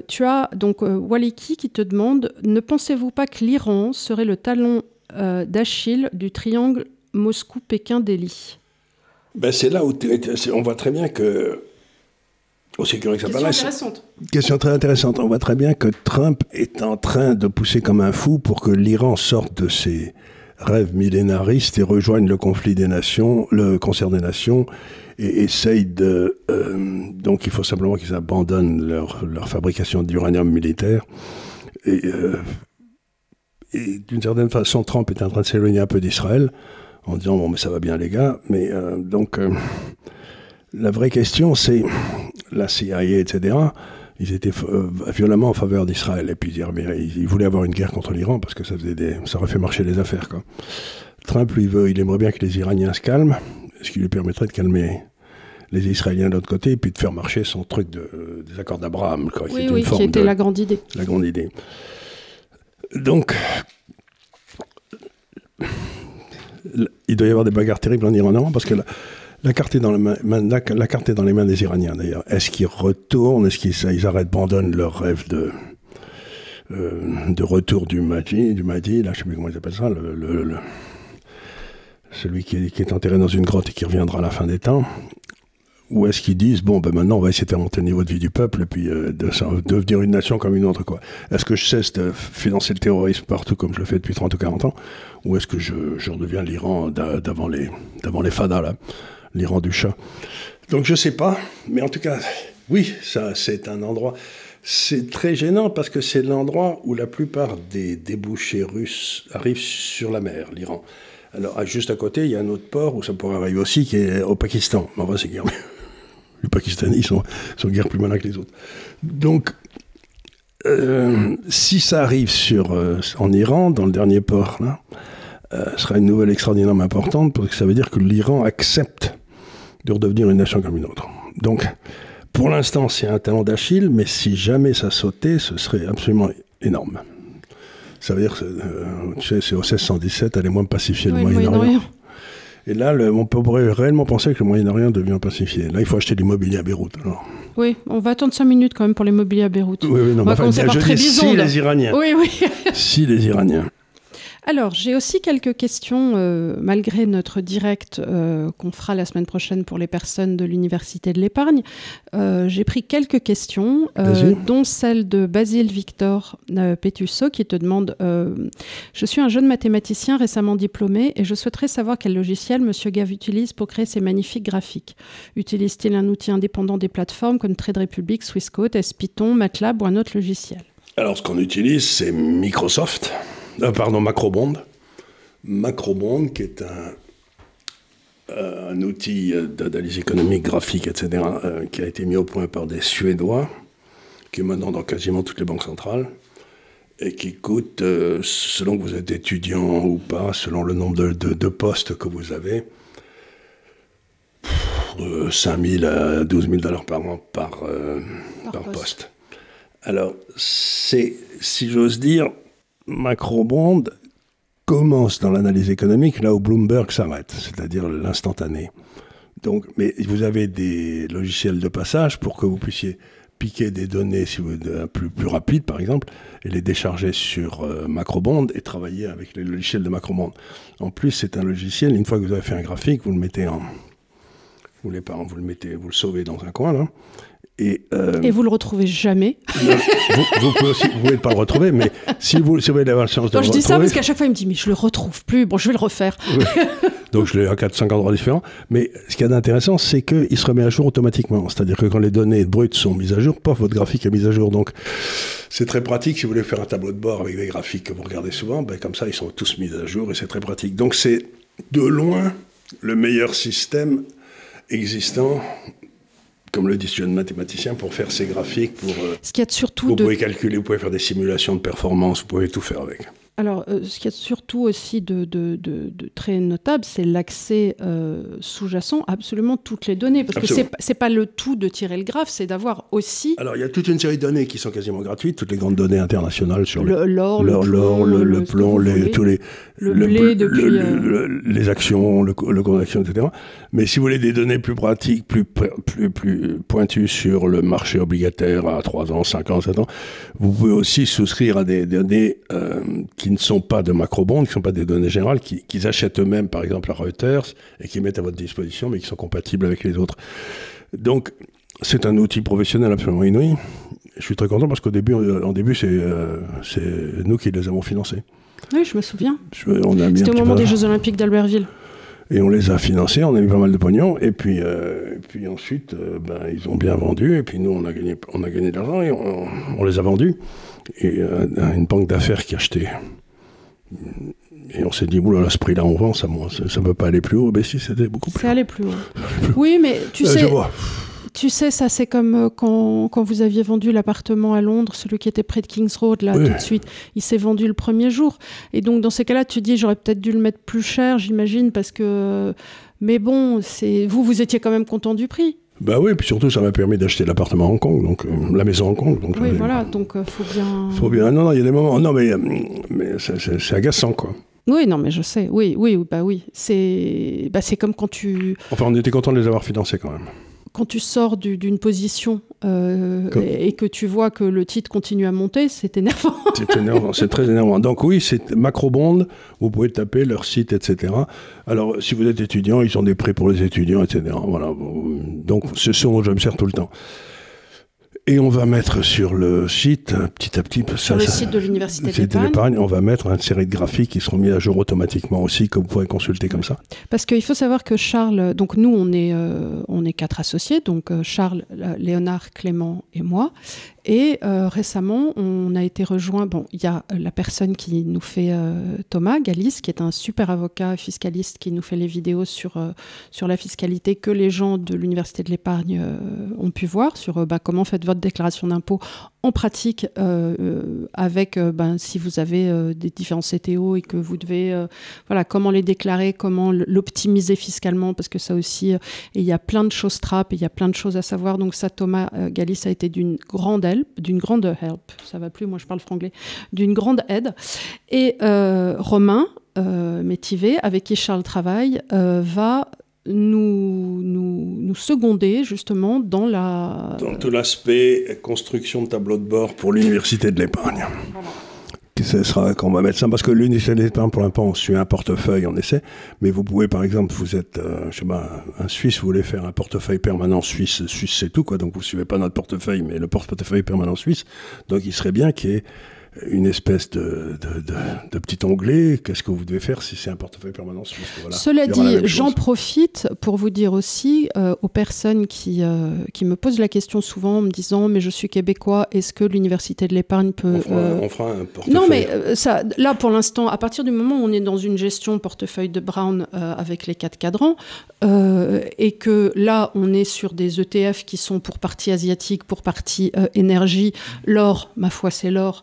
Tu as donc Waliki qui te demande, ne pensez-vous pas que l'Iran serait le talon d'Achille du triangle Moscou-Pékin-Delhi ? C'est là où on voit très bien que... Aussi curieux que ça paraisse. Question très intéressante. On voit très bien que Trump est en train de pousser comme un fou pour que l'Iran sorte de ses rêves millénaristes et rejoigne le conflit des nations, le concert des nations, et essaye de... donc il faut simplement qu'ils abandonnent leur fabrication d'uranium militaire. Et d'une certaine façon, Trump est en train de s'éloigner un peu d'Israël, en disant, bon, mais ça va bien les gars, mais la vraie question, c'est la CIA, etc., ils étaient violemment en faveur d'Israël. Et puis ils voulaient avoir une guerre contre l'Iran parce que ça aurait fait marcher les affaires, quoi. Trump, lui, il aimerait bien que les Iraniens se calment, ce qui lui permettrait de calmer les Israéliens de l'autre côté et puis de faire marcher son truc des accords d'Abraham, quoi, qui était la grande idée. La grande idée. Donc, il doit y avoir des bagarres terribles en Iran, parce que la carte est dans les mains des Iraniens, d'ailleurs. Est-ce qu'ils retournent, est-ce qu'ils abandonnent leur rêve de retour du Mahdi, là, je ne sais plus comment ils appellent ça, celui qui est enterré dans une grotte et qui reviendra à la fin des temps? Ou est-ce qu'ils disent, bon, maintenant, on va essayer de faire monter le niveau de vie du peuple et puis de devenir une nation comme une autre, quoi. Est-ce que je cesse de financer le terrorisme partout comme je le fais depuis 30 ou 40 ans? Ou est-ce que je redeviens l'Iran d'avant les fadas, là, l'Iran du chat? Donc, je ne sais pas. Mais en tout cas, oui, ça, c'est un endroit... C'est très gênant parce que c'est l'endroit où la plupart des débouchés russes arrivent sur la mer, l'Iran. Alors, juste à côté, il y a un autre port où ça pourrait arriver aussi, qui est au Pakistan. Mais enfin, c'est guère... Les Pakistanais sont guère plus malins que les autres. Donc, si ça arrive en Iran, dans le dernier port, là, ce sera une nouvelle extraordinairement importante, parce que ça veut dire que l'Iran accepte de redevenir une nation comme une autre. Donc, pour l'instant, c'est un talon d'Achille, mais si jamais ça sautait, ce serait absolument énorme. Ça veut dire que, tu sais, c'est au 1617, allez moins pacifier le Moyen-Orient. Et là, on pourrait réellement penser que le Moyen-Orient devient pacifié. Là, il faut acheter de l'immobilier à Beyrouth. Alors. Oui, on va attendre 5 minutes quand même pour l'immobilier à Beyrouth. Oui, non, on va commencer par Trébizonde. Si les Iraniens. Oui. Si les Iraniens. Alors, j'ai aussi quelques questions, malgré notre direct qu'on fera la semaine prochaine pour les personnes de l'Université de l'Épargne. J'ai pris quelques questions, dont celle de Basile Victor Pétusso, qui te demande « Je suis un jeune mathématicien récemment diplômé et je souhaiterais savoir quel logiciel M. Gave utilise pour créer ces magnifiques graphiques. Utilise-t-il un outil indépendant des plateformes comme Trade Republic, Swissquote, Python, MATLAB ou un autre logiciel ?» Alors, ce qu'on utilise, c'est Microsoft. Macrobond. Macrobond, qui est un outil d'analyse économique, graphique, etc., qui a été mis au point par des Suédois, qui est maintenant dans quasiment toutes les banques centrales, et qui coûte, selon que vous êtes étudiant ou pas, selon le nombre de postes que vous avez, de 5 000 à 12 000 $ par an par poste. Alors, si j'ose dire, Macrobond commence dans l'analyse économique là où Bloomberg s'arrête, c'est-à-dire l'instantané. Donc, mais vous avez des logiciels de passage pour que vous puissiez piquer des données plus rapides, par exemple, et les décharger sur Macrobond et travailler avec les logiciels de Macrobond. En plus, c'est un logiciel, une fois que vous avez fait un graphique, vous le mettez vous le sauvez dans un coin, là. Et vous le retrouvez jamais. Vous pouvez ne pas le retrouver, mais si vous avez la chance de le retrouver... Je dis ça parce qu'à chaque fois, il me dit, mais je le retrouve plus. Bon, je vais le refaire. Oui. Donc, je l'ai à 4-5 endroits différents. Mais ce qu'il y a d'intéressant, c'est qu'il se remet à jour automatiquement. C'est-à-dire que quand les données brutes sont mises à jour, votre graphique est mis à jour. Donc, c'est très pratique. Si vous voulez faire un tableau de bord avec des graphiques que vous regardez souvent, comme ça, ils sont tous mis à jour et c'est très pratique. Donc, c'est de loin le meilleur système existant, comme le dit ce jeune mathématicien, pour faire ces graphiques, ce qu'il y a surtout vous pouvez calculer, vous pouvez faire des simulations de performance, vous pouvez tout faire avec. Alors, ce qu'il y a surtout aussi de très notable, c'est l'accès sous-jacent à absolument toutes les données. Parce que c'est pas le tout de tirer le graphe, c'est d'avoir aussi... Alors, il y a toute une série de données qui sont quasiment gratuites, toutes les grandes données internationales sur l'or, le plomb, les actions, le cours d'action, etc. Mais si vous voulez des données plus pratiques, plus pointues sur le marché obligataire à 3 ans, 5 ans, 7 ans, vous pouvez aussi souscrire à des données qui ne sont pas de Macrobond, qui ne sont pas des données générales, qu'ils achètent eux-mêmes, par exemple, à Reuters, et qui mettent à votre disposition, mais qui sont compatibles avec les autres. Donc, c'est un outil professionnel absolument inouï. Je suis très content parce qu'en début, c'est nous qui les avons financés. Oui, je me souviens. C'était au moment des Jeux Olympiques d'Albertville. Et on les a financés, on a mis pas mal de pognon, et puis ensuite, ils ont bien vendu, et puis nous, on a gagné de l'argent, et on les a vendus. Et une banque d'affaires qui achetait. Et on s'est dit, oulala, ce prix-là, on vend, ça ne peut pas aller plus haut. Mais si, c'était beaucoup plus haut. C'est allé plus haut. Oui, mais tu sais, ça c'est comme quand vous aviez vendu l'appartement à Londres, celui qui était près de King's Road, là, tout de suite. Il s'est vendu le premier jour. Et donc, dans ces cas-là, tu dis, j'aurais peut-être dû le mettre plus cher, j'imagine, parce que... Mais bon, vous étiez quand même content du prix. Bah oui, puis surtout, ça m'a permis d'acheter l'appartement à Hong Kong, donc la maison à Hong Kong. Donc, oui, voilà, donc faut bien... Non, il y a des moments... Non, mais c'est agaçant, quoi. Oui, non, mais je sais. Oui. C'est comme quand tu... Enfin, on était content de les avoir financés, quand même. Quand tu sors d'une position et que tu vois que le titre continue à monter, c'est énervant. C'est énervant, c'est très énervant. Donc oui, c'est Macrobond, vous pouvez taper leur site, etc. Alors, si vous êtes étudiant, ils ont des prêts pour les étudiants, etc. Voilà. Donc, c'est ce dont je me sers tout le temps. Et on va mettre sur le site, petit à petit... Sur le site de l'Université de l'Épargne, on va mettre une série de graphiques qui seront mis à jour automatiquement aussi, que vous pourrez consulter comme ça. Parce qu'il faut savoir que Charles... Donc nous, on est 4 associés, donc Charles, Léonard, Clément et moi. Et récemment, on a été rejoint... Bon, il y a la personne qui nous fait... Thomas Galis, qui est un super avocat fiscaliste qui nous fait les vidéos sur la fiscalité que les gens de l'Université de l'Épargne ont pu voir, sur comment faites votre déclaration d'impôt en pratique avec si vous avez des différents CTO et que vous devez comment les déclarer, comment l'optimiser fiscalement, parce que ça aussi et il y a plein de choses trappes, il y a plein de choses à savoir. Donc ça, Thomas Galis a été d'une grande help, ça va plus, moi je parle franglais, d'une grande aide. Et Romain Métivé, avec qui Charles travaille, va nous seconder justement dans tout l'aspect construction de tableau de bord pour l'Université de l'Épargne. Voilà. Ce sera qu'on va mettre ça, parce que l'Université de l'Épargne, pour l'instant, on suit un portefeuille, on essaie, mais vous pouvez, par exemple, vous êtes, un Suisse, vous voulez faire un portefeuille permanent suisse c'est tout, quoi, donc vous ne suivez pas notre portefeuille, mais le portefeuille permanent suisse, donc il serait bien qu'il y ait une espèce de petit onglet. Qu'est-ce que vous devez faire si c'est un portefeuille permanent suisse? Voilà. Cela dit, j'en profite pour vous dire aussi aux personnes qui me posent la question souvent en me disant « mais je suis québécois, est-ce que l'Université de l'Épargne peut... » On fera un portefeuille. Non, mais là, pour l'instant, à partir du moment où on est dans une gestion portefeuille de Brown avec les 4 cadrans, et que là, on est sur des ETF qui sont pour partie asiatique, pour partie énergie, l'or, ma foi, c'est l'or,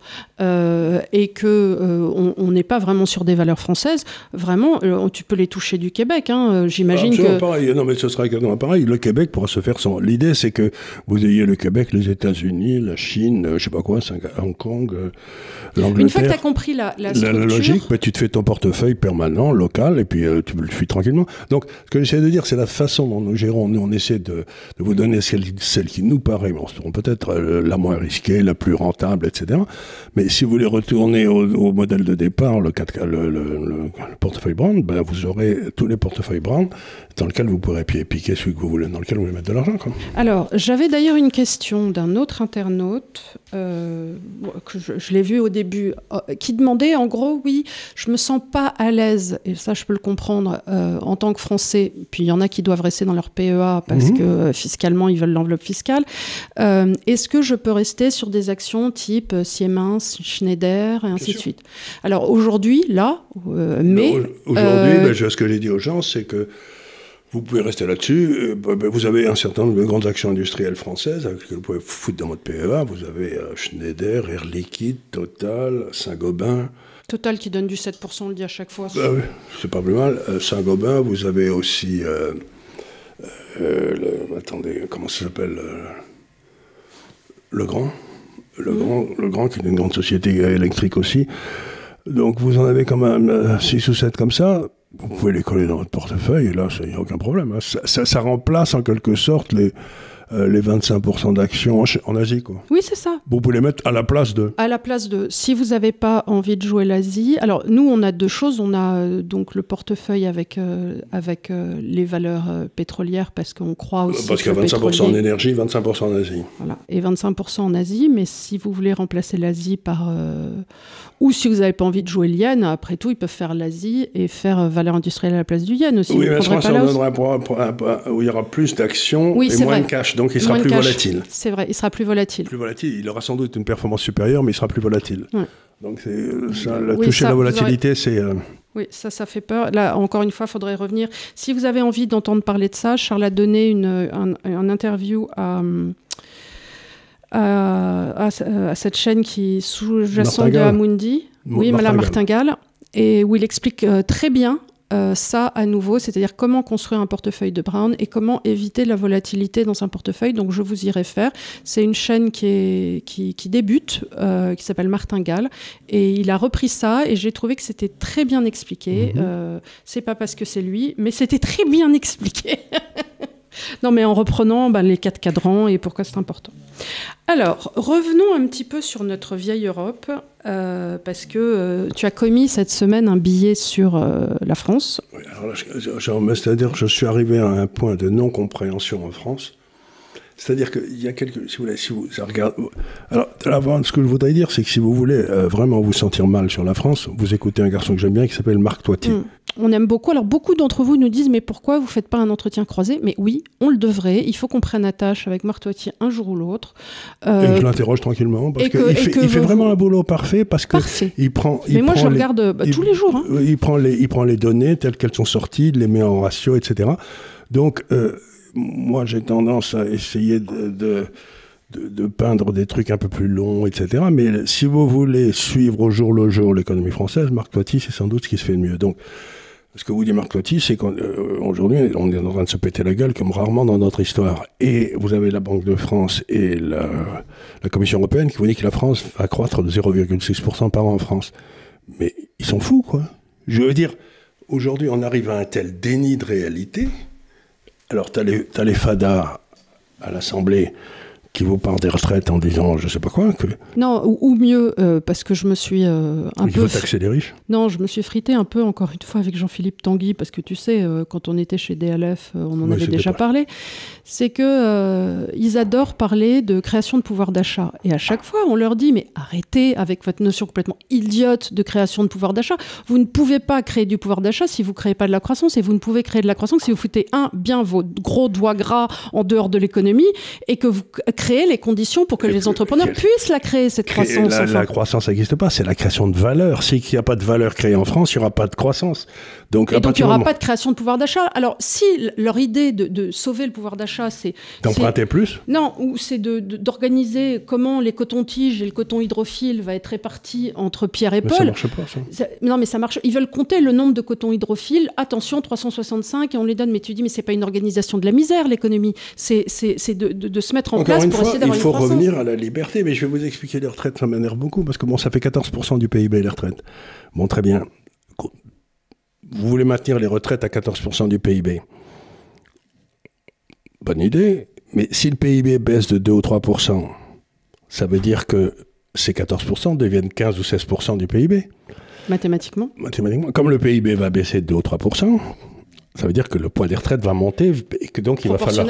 et qu'on n'est pas vraiment sur des valeurs françaises, vraiment, tu peux les toucher du Québec. Hein. J'imagine que... pareil. Non, mais ce sera exactement pareil. Le Québec pourra se faire sans... L'idée, c'est que vous ayez le Québec, les États-Unis, la Chine, je sais pas quoi, Hong Kong, l'Angleterre. Une fois que tu as compris la structure... La logique, tu te fais ton portefeuille permanent, local, et puis tu le fuis tranquillement. Donc, ce que j'essaie de dire, c'est la façon dont nous gérons. Nous, on essaie de vous donner celle qui nous paraît, peut-être la moins risquée, la plus rentable, etc. Mais si vous voulez retourner au modèle de départ, le portefeuille Brown, vous aurez tous les portefeuilles Brown dans lesquels vous pourrez piquer celui que vous voulez, dans lequel vous voulez mettre de l'argent. Alors, j'avais d'ailleurs une question d'un autre internaute, que je l'ai vu au début, qui demandait, en gros, oui, je me sens pas à l'aise, et ça je peux le comprendre, en tant que Français, puis il y en a qui doivent rester dans leur PEA parce que fiscalement ils veulent l'enveloppe fiscale. Est-ce que je peux rester sur des actions type Siemens, Schneider et ainsi de suite? Alors aujourd'hui, là, aujourd'hui, ce que j'ai dit aux gens, c'est que vous pouvez rester là-dessus. Vous avez un certain nombre de grandes actions industrielles françaises que vous pouvez foutre dans votre PEA. Vous avez Schneider, Air Liquide, Total, Saint-Gobain. Total qui donne du 7%, on le dit à chaque fois. Oui, c'est pas plus mal. Saint-Gobain, vous avez aussi... attendez, comment ça s'appelle Le Grand. Le Grand, qui est une grande société électrique aussi. Donc vous en avez quand même 6 ou 7 comme ça. Vous pouvez les coller dans votre portefeuille, et là, il n'y a aucun problème. Hein. Ça remplace en quelque sorte les 25% d'actions en Asie, quoi. Oui, c'est ça. Vous pouvez les mettre à la place de... À la place de... Si vous n'avez pas envie de jouer l'Asie... Alors, nous, on a deux choses. On a donc le portefeuille avec les valeurs pétrolières, parce qu'on croit aussi... Parce qu'il y a 25% en énergie, 25% en Asie. Voilà, et 25% en Asie. Mais si vous voulez remplacer l'Asie par... Ou si vous n'avez pas envie de jouer le yen, après tout, ils peuvent faire l'Asie et faire valeur industrielle à la place du yen aussi. Oui, mais ça donnera où il y aura plus d'actions et moins de cash. Donc, il sera plus volatile. C'est vrai, il sera plus volatile. Plus volatile. Il aura sans doute une performance supérieure, mais il sera plus volatile. Ouais. Donc, toucher la volatilité, c'est... Oui, ça fait peur. Là, encore une fois, il faudrait revenir. Si vous avez envie d'entendre parler de ça, Charles a donné un interview à cette chaîne qui est sous-jacente de Amundi. Oui, la Martingale. Et où il explique très bien ça à nouveau, c'est-à-dire comment construire un portefeuille de Brown et comment éviter la volatilité dans un portefeuille. Donc je vous y réfère. C'est une chaîne qui débute, qui s'appelle Martingale, et il a repris ça et j'ai trouvé que c'était très bien expliqué. C'est pas parce que c'est lui, mais c'était très bien expliqué. Non, mais en reprenant les 4 cadrans et pourquoi c'est important. Alors, revenons un petit peu sur notre vieille Europe, parce que tu as commis cette semaine un billet sur la France. Oui, alors là, c'est-à-dire que je suis arrivé à un point de non-compréhension en France. C'est-à-dire qu'il y a si vous regardez... Alors, ce que je voudrais dire, c'est que si vous voulez vraiment vous sentir mal sur la France, vous écoutez un garçon que j'aime bien qui s'appelle Marc Toiti. On aime beaucoup. Alors, beaucoup d'entre vous nous disent, mais pourquoi vous ne faites pas un entretien croisé? Mais oui, on le devrait. Il faut qu'on prenne attache avec Marc Toiti un jour ou l'autre. Et que je l'interroge tranquillement, parce qu'il fait vraiment un boulot parfait, parce que il prend... Mais moi, je le regarde tous les jours. Hein. Il prend les données telles qu'elles sont sorties, il les met en ratio, etc. Donc... moi, j'ai tendance à essayer de peindre des trucs un peu plus longs, etc. Mais si vous voulez suivre au jour le jour l'économie française, Marc Toiti, c'est sans doute ce qui se fait de mieux. Donc, ce que vous dit Marc Toiti, c'est qu'aujourd'hui, on est en train de se péter la gueule comme rarement dans notre histoire. Et vous avez la Banque de France et la Commission européenne qui vous dit que la France va croître de 0,6% par an en France. Mais ils sont fous, quoi. Je veux dire, aujourd'hui, on arrive à un tel déni de réalité... Alors, t'as les fadas à l'Assemblée qui vous parlent des retraites en disant je sais pas quoi. Non, ou mieux, parce que je me suis Il faut taxer les riches. Non, je me suis frité un peu, encore une fois, avec Jean-Philippe Tanguy, parce que tu sais, quand on était chez DLF, on en avait déjà parlé. C'est que ils adorent parler de création de pouvoir d'achat. Et à chaque fois, on leur dit, mais arrêtez avec votre notion complètement idiote de création de pouvoir d'achat. Vous ne pouvez pas créer du pouvoir d'achat si vous ne créez pas de la croissance, et vous ne pouvez créer de la croissance si vous foutez bien vos gros doigts gras en dehors de l'économie, et que vous créer les conditions pour que les entrepreneurs puissent la créer, cette croissance. La croissance n'existe pas, c'est la création de valeur. S'il n'y a pas de valeur créée en France, il n'y aura pas de croissance. Donc il n'y aura pas de création de pouvoir d'achat. Alors, si leur idée de sauver le pouvoir d'achat, c'est... D'emprunter plus ? Non, ou c'est d'organiser comment les cotons-tiges et le coton hydrophile va être réparti entre Pierre et Paul. Ça ne marche pas, ça. Non, mais ça marche. Ils veulent compter le nombre de cotons hydrophiles. Attention, 365, et on les donne. Mais tu dis, mais ce n'est pas une organisation de la misère, l'économie. C'est de se mettre en place pour essayer d'avoir une croissance. Il faut revenir à la liberté. Mais je vais vous expliquer les retraites, ça m'énerve beaucoup. Parce que ça fait 14% du PIB, les retraites. Bon, très bien. Vous voulez maintenir les retraites à 14% du PIB. Bonne idée. Mais si le PIB baisse de 2 ou 3%, ça veut dire que ces 14% deviennent 15 ou 16% du PIB. Mathématiquement. Comme le PIB va baisser de 2 ou 3%, ça veut dire que le point des retraites va monter et que donc il va falloir...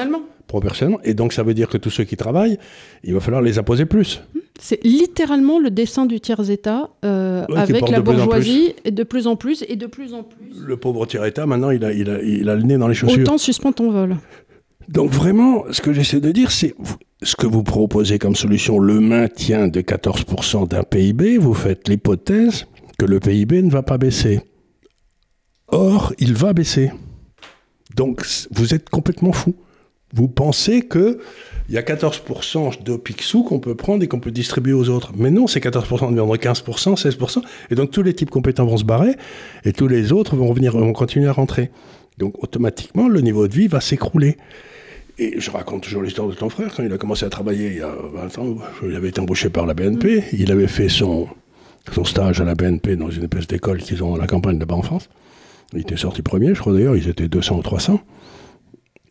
Proportionnellement. Et donc ça veut dire que tous ceux qui travaillent, il va falloir les imposer plus. C'est littéralement le dessin du tiers-État avec la bourgeoisie et de plus en plus et de plus en plus. Le pauvre tiers-État, maintenant, il a le nez dans les chaussures. Autant suspend ton vol. Donc vraiment, ce que j'essaie de dire, c'est ce que vous proposez comme solution, le maintien de 14% d'un PIB, vous faites l'hypothèse que le PIB ne va pas baisser. Or, il va baisser. Donc, vous êtes complètement fou. Vous pensez qu'il y a 14% de Picsou qu'on peut prendre et qu'on peut distribuer aux autres. Mais non, ces 14% deviendront 15%, 16%. Et donc, tous les types compétents vont se barrer et tous les autres vont continuer à rentrer. Donc, automatiquement, le niveau de vie va s'écrouler. Et je raconte toujours l'histoire de ton frère. Quand il a commencé à travailler il y a 20 ans, il avait été embauché par la BNP. Il avait fait son stage à la BNP dans une espèce d'école qu'ils ont à la campagne là-bas en France. Il était sorti premier, je crois d'ailleurs. Ils étaient 200 ou 300.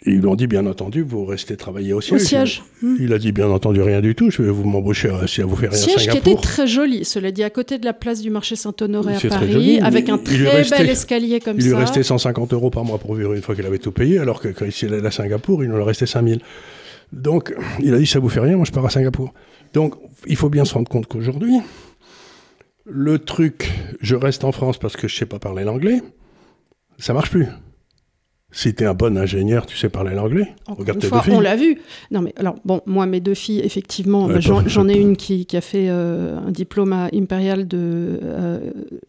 Et ils lui ont dit, bien entendu, vous restez travailler au siège. Il a dit, bien entendu, rien du tout. Je vais vous m'embaucher si à vous faire rien à Singapour. Siège qui était très joli, cela dit, à côté de la place du marché Saint-Honoré à Paris, avec un très bel escalier comme ça. Il lui restait 150 € par mois pour vivre une fois qu'il avait tout payé, alors que quand il allait à Singapour, il nous restait 5000. Donc, il a dit, ça vous fait rien, moi je pars à Singapour. Donc, il faut bien se rendre compte qu'aujourd'hui, le truc, je reste en France parce que je ne sais pas parler l'anglais, ça ne marche plus. Si t'es un bon ingénieur, tu sais parler l'anglais. Regarde tes 2 filles. On l'a vu. Non, mais alors, bon, moi, mes 2 filles, effectivement, j'en ai une qui a fait un diplôme à Impérial de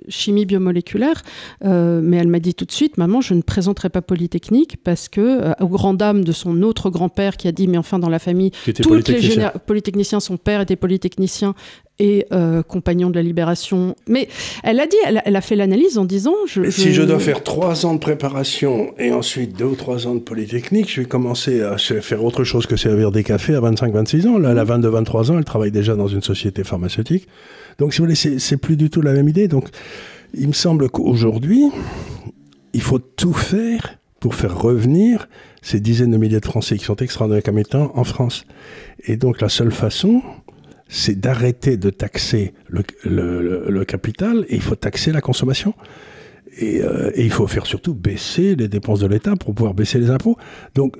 chimie biomoléculaire, mais elle m'a dit tout de suite, maman, je ne présenterai pas Polytechnique parce que, aux grandes dames de son autre grand-père qui a dit, mais enfin, dans la famille, tous les polytechniciens, son père était polytechnicien et compagnon de la Libération. Mais elle a dit, elle a fait l'analyse en disant... Si je dois faire 3 ans de préparation et ensuite 2 ou 3 ans de Polytechnique, je vais commencer à faire autre chose que servir des cafés à 25-26 ans. Là, elle a 22-23 ans, elle travaille déjà dans une société pharmaceutique. Donc, si vous voulez, c'est plus du tout la même idée. Donc, il me semble qu'aujourd'hui, il faut tout faire pour faire revenir ces dizaines de milliers de Français qui sont extraordinaires comme étant en France. Et donc, la seule façon... c'est d'arrêter de taxer le capital et il faut taxer la consommation. Et il faut faire surtout baisser les dépenses de l'État pour pouvoir baisser les impôts. Donc,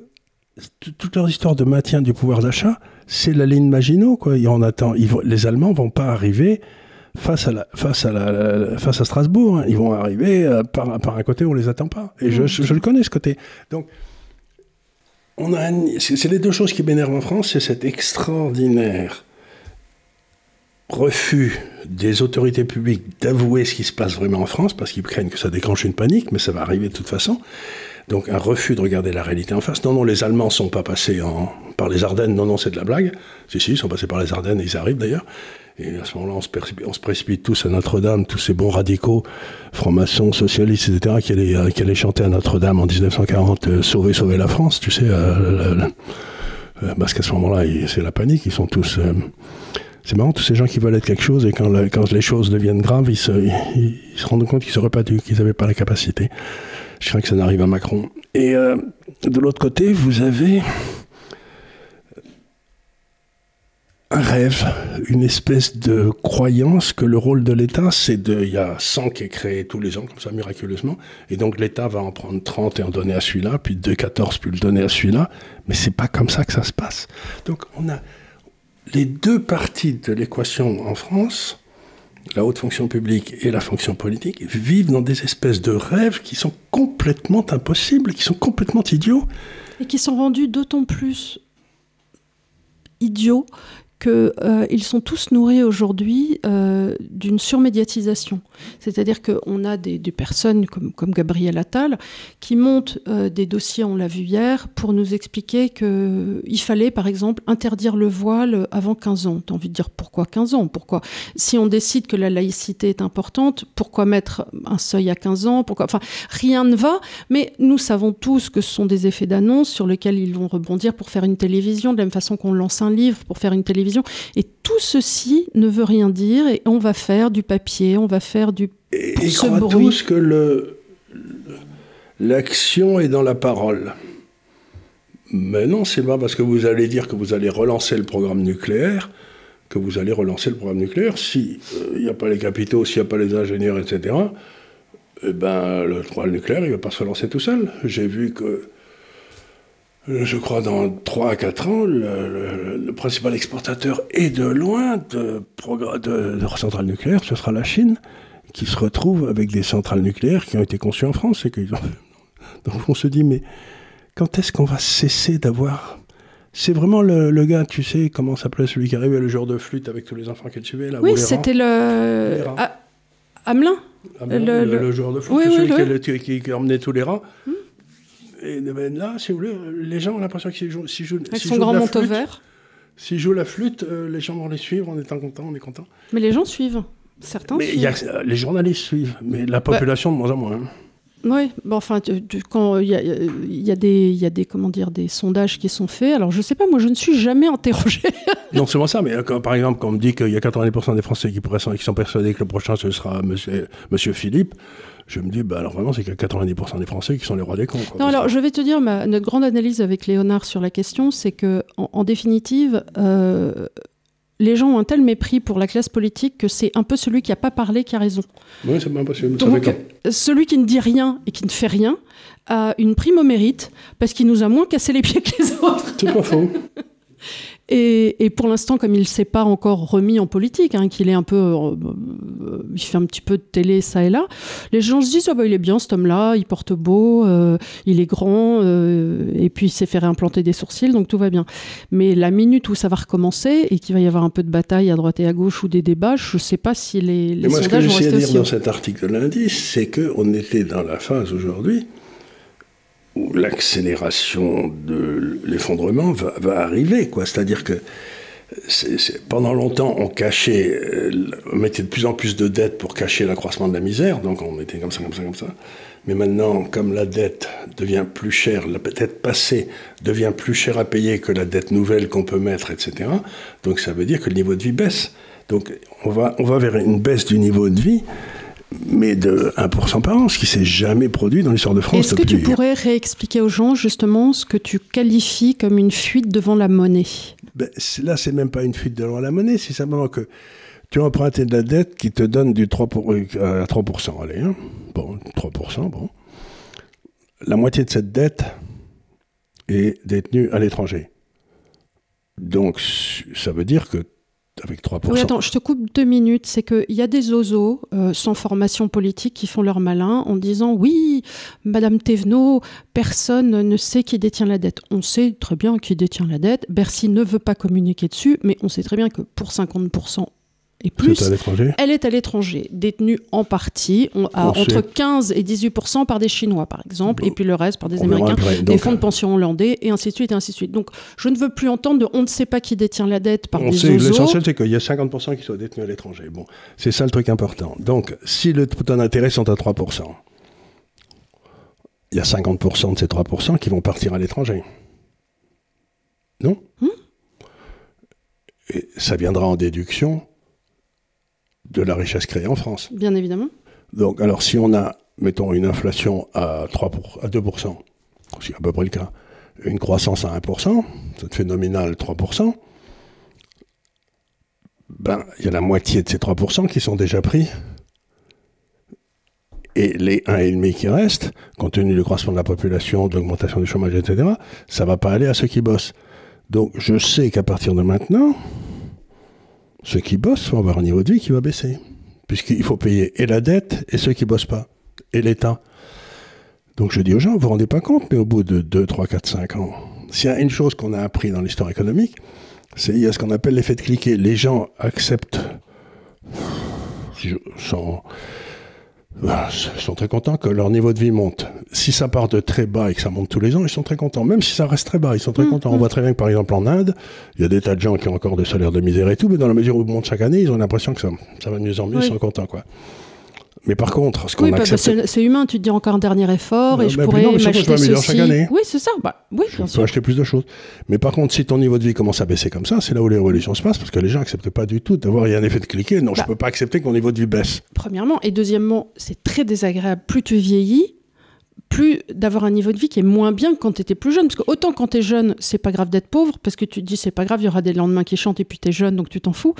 toute leur histoire de maintien du pouvoir d'achat, c'est la ligne Maginot, quoi. Les Allemands ne vont pas arriver face à Strasbourg. Hein. Ils vont arriver par un côté où on ne les attend pas. Et je le connais, ce côté. Donc, c'est les 2 choses qui m'énervent en France, c'est cet extraordinaire refus des autorités publiques d'avouer ce qui se passe vraiment en France, parce qu'ils craignent que ça déclenche une panique, mais ça va arriver de toute façon. Donc un refus de regarder la réalité en face. Non, les Allemands ne sont pas passés par les Ardennes, non, c'est de la blague. Si, ils sont passés par les Ardennes et ils arrivent d'ailleurs. Et à ce moment-là, on se précipite tous à Notre-Dame, tous ces bons radicaux, francs-maçons, socialistes, etc., qui allaient chanter à Notre-Dame en 1940, sauver la France, tu sais, parce qu'à ce moment-là, c'est la panique, ils sont tous... C'est marrant, tous ces gens qui veulent être quelque chose, et quand les choses deviennent graves, ils se rendent compte qu'ils n'auraient pas dû, qu'ils n'avaient pas la capacité. Je crains que ça n'arrive à Macron. Et de l'autre côté, vous avez un rêve, une espèce de croyance que le rôle de l'État, il y a 100 qui est créé tous les ans, comme ça, miraculeusement, et donc l'État va en prendre 30 et en donner à celui-là, puis 14 puis le donner à celui-là, mais c'est pas comme ça que ça se passe. Donc on a... les 2 parties de l'équation en France, la haute fonction publique et la fonction politique, vivent dans des espèces de rêves qui sont complètement impossibles, qui sont complètement idiots. Et qui sont rendus d'autant plus idiot qu'ils sont tous nourris aujourd'hui d'une surmédiatisation. C'est-à-dire qu'on a des personnes comme Gabriel Attal qui montent des dossiers, on l'a vu hier, pour nous expliquer qu'il fallait, par exemple, interdire le voile avant 15 ans. Tu as envie de dire pourquoi 15 ans ? Pourquoi ? Si on décide que la laïcité est importante, pourquoi mettre un seuil à 15 ans ? Enfin, rien ne va, mais nous savons tous que ce sont des effets d'annonce sur lesquels ils vont rebondir pour faire une télévision, de la même façon qu'on lance un livre pour faire une télévision. Et tout ceci ne veut rien dire et on va faire du papier, on va faire du... Et ils croient tous que l'action est dans la parole. Mais non, c'est pas parce que vous allez dire que vous allez relancer le programme nucléaire que vous allez relancer le programme nucléaire. S'il n'y a pas les capitaux, s'il n'y a pas les ingénieurs, etc., eh ben, le programme nucléaire, il ne va pas se relancer tout seul. J'ai vu que je crois dans 3 à 4 ans, le principal exportateur et de loin de centrales nucléaires, ce sera la Chine, qui se retrouve avec des centrales nucléaires qui ont été conçues en France. Donc on se dit, mais quand est-ce qu'on va cesser d'avoir... C'est vraiment le gars, tu sais, comment s'appelait celui qui arrivait, le joueur de flûte avec tous les enfants qu'il suivait là, oui, c'était Hamelin. Le joueur de flûte, oui, celui qui emmenait tous les rats. Et là, si vous voulez, les gens ont l'impression que s'ils jouent avec son grand manteau vert. S'ils jouent la flûte, les gens vont les suivre en étant contents, on est content. Mais les gens suivent. Certains suivent. Les journalistes suivent, mais la population de moins en moins. Oui, bon, enfin, quand il y a des sondages qui sont faits. Alors, je ne sais pas, moi, je ne suis jamais interrogée. Non, c'est bon ça, mais par exemple, quand on me dit qu'il y a 90% des Français qui sont persuadés que le prochain, ce sera Monsieur Philippe, je me dis, alors vraiment, c'est qu'il y a 90% des Français qui sont les rois des cons. Quoi, non, alors, je vais te dire, notre grande analyse avec Léonard sur la question, c'est que, en définitive, les gens ont un tel mépris pour la classe politique que c'est un peu celui qui n'a pas parlé qui a raison. Oui, c'est bien possible. Donc, celui qui ne dit rien et qui ne fait rien a une prime au mérite parce qu'il nous a moins cassé les pieds que les autres. C'est pas faux. Et pour l'instant, comme il ne s'est pas encore remis en politique, qu'il est un peu... il fait un petit peu de télé, ça et là, les gens se disent « il est bien cet homme-là, il porte beau, il est grand, et puis il s'est fait réimplanter des sourcils, donc tout va bien. » Mais la minute où ça va recommencer et qu'il va y avoir un peu de bataille à droite et à gauche ou des débats, je ne sais pas si les sondages vont rester aussi... Moi, ce que j'essayais de dire dans cet article de lundi, c'est qu'on était dans la phase aujourd'hui où l'accélération de l'effondrement va arriver, quoi. C'est-à-dire que pendant longtemps, on mettait de plus en plus de dettes pour cacher l'accroissement de la misère, donc on mettait comme ça. Mais maintenant, comme la dette devient plus chère, la dette passée devient plus chère à payer que la dette nouvelle qu'on peut mettre, etc., donc ça veut dire que le niveau de vie baisse. Donc on va vers une baisse du niveau de vie, mais de 1% par an, ce qui ne s'est jamais produit dans l'histoire de France. Est-ce que tu pourrais réexpliquer aux gens justement ce que tu qualifies comme une fuite devant la monnaie ? Là, c'est même pas une fuite devant la monnaie, c'est simplement que tu as emprunté de la dette qui te donne du 3%, à 3%. Allez, hein. Bon, 3%, bon. La moitié de cette dette est détenue à l'étranger. Donc, ça veut dire que avec 3%. Oui, attends, je te coupe 2 minutes. C'est qu'il y a des osos sans formation politique qui font leur malin en disant « Oui, Madame Thévenot, personne ne sait qui détient la dette. » On sait très bien qui détient la dette. Bercy ne veut pas communiquer dessus, mais on sait très bien que pour 50% et plus, elle est à l'étranger, détenue en partie entre 15 et 18% par des Chinois, par exemple, et puis le reste par des Américains, des fonds de pension hollandais, et ainsi de suite, et ainsi de suite. Donc, je ne veux plus entendre de « on ne sait pas qui détient la dette » par des osos. L'essentiel, c'est qu'il y a 50% qui soient détenus à l'étranger. Bon, c'est ça le truc important. Donc, si le taux d'intérêt sont à 3%, il y a 50% de ces 3% qui vont partir à l'étranger. Non ? Et ça viendra en déduction de la richesse créée en France. Bien évidemment. Donc, alors, si on a, mettons, une inflation à 2%, c'est à peu près le cas, une croissance à 1%, ça te fait nominal 3%, il y a la moitié de ces 3% qui sont déjà pris. Et les 1,5 qui restent, compte tenu du croissement de la population, de l'augmentation du chômage, etc., ça ne va pas aller à ceux qui bossent. Donc, je sais qu'à partir de maintenant, ceux qui bossent vont avoir un niveau de vie qui va baisser. Puisqu'il faut payer et la dette, et ceux qui ne bossent pas, et l'État. Donc je dis aux gens, vous ne vous rendez pas compte, mais au bout de 2, 3, 4, 5 ans, s'il y a une chose qu'on a appris dans l'histoire économique, Il y a ce qu'on appelle l'effet de cliquet. Les gens acceptent, sont très contents que leur niveau de vie monte. Si ça part de très bas et que ça monte tous les ans, ils sont très contents. Même si ça reste très bas, ils sont très contents. On voit très bien que, par exemple, en Inde, il y a des tas de gens qui ont encore des salaires de misère et tout, mais dans la mesure où ils montent chaque année, ils ont l'impression que ça va de mieux en mieux, ils sont contents, quoi. Mais par contre, ce qu'on accepte... c'est humain, tu te dis encore un dernier effort et je pourrais m'acheter ceci. Chaque année. Oui, c'est ça. Oui, bien sûr. Tu peux acheter plus de choses. Mais par contre, si ton niveau de vie commence à baisser comme ça, c'est là où les révolutions se passent, parce que les gens n'acceptent pas du tout d'avoir un effet de cliquet. Non, je ne peux pas accepter que mon niveau de vie baisse. Premièrement. Et deuxièmement, c'est très désagréable. Plus tu vieillis, plus d'avoir un niveau de vie qui est moins bien que quand tu étais plus jeune. Parce que autant quand tu es jeune, c'est pas grave d'être pauvre, parce que tu te dis c'est pas grave, il y aura des lendemains qui chantent et puis tu es jeune, donc tu t'en fous.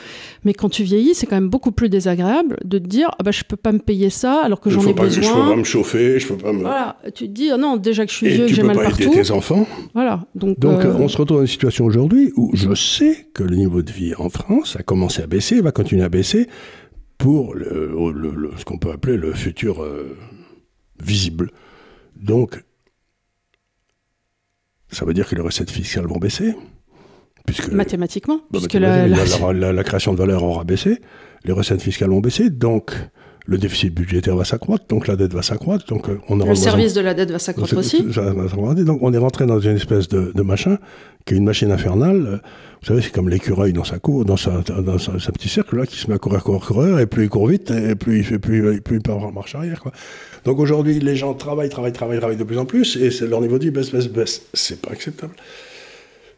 Mais quand tu vieillis, c'est quand même beaucoup plus désagréable de te dire je peux pas me payer ça alors que j'en ai besoin. Je peux pas me chauffer, je peux pas me... Voilà, tu te dis non, déjà que je suis vieux, que j'ai mal partout. Et tu peux pas aider tes enfants. Voilà. Donc on se retrouve dans une situation aujourd'hui où je sais que le niveau de vie en France a commencé à baisser, va continuer à baisser pour ce qu'on peut appeler le futur visible. Donc, ça veut dire que les recettes fiscales vont baisser. Mathématiquement. Puisque la création de valeur aura baissé, les recettes fiscales vont baisser, donc le déficit budgétaire va s'accroître, donc la dette va s'accroître. Donc le service de la dette va s'accroître aussi. Donc on est rentré dans une espèce de machin, qui est une machine infernale. Vous savez, c'est comme l'écureuil dans sa cour, dans sa petit cercle, là, qui se met à courir, et plus il court vite, et plus il peut avoir marche arrière, quoi. Donc aujourd'hui, les gens travaillent de plus en plus, et leur niveau de vie baisse. C'est pas acceptable.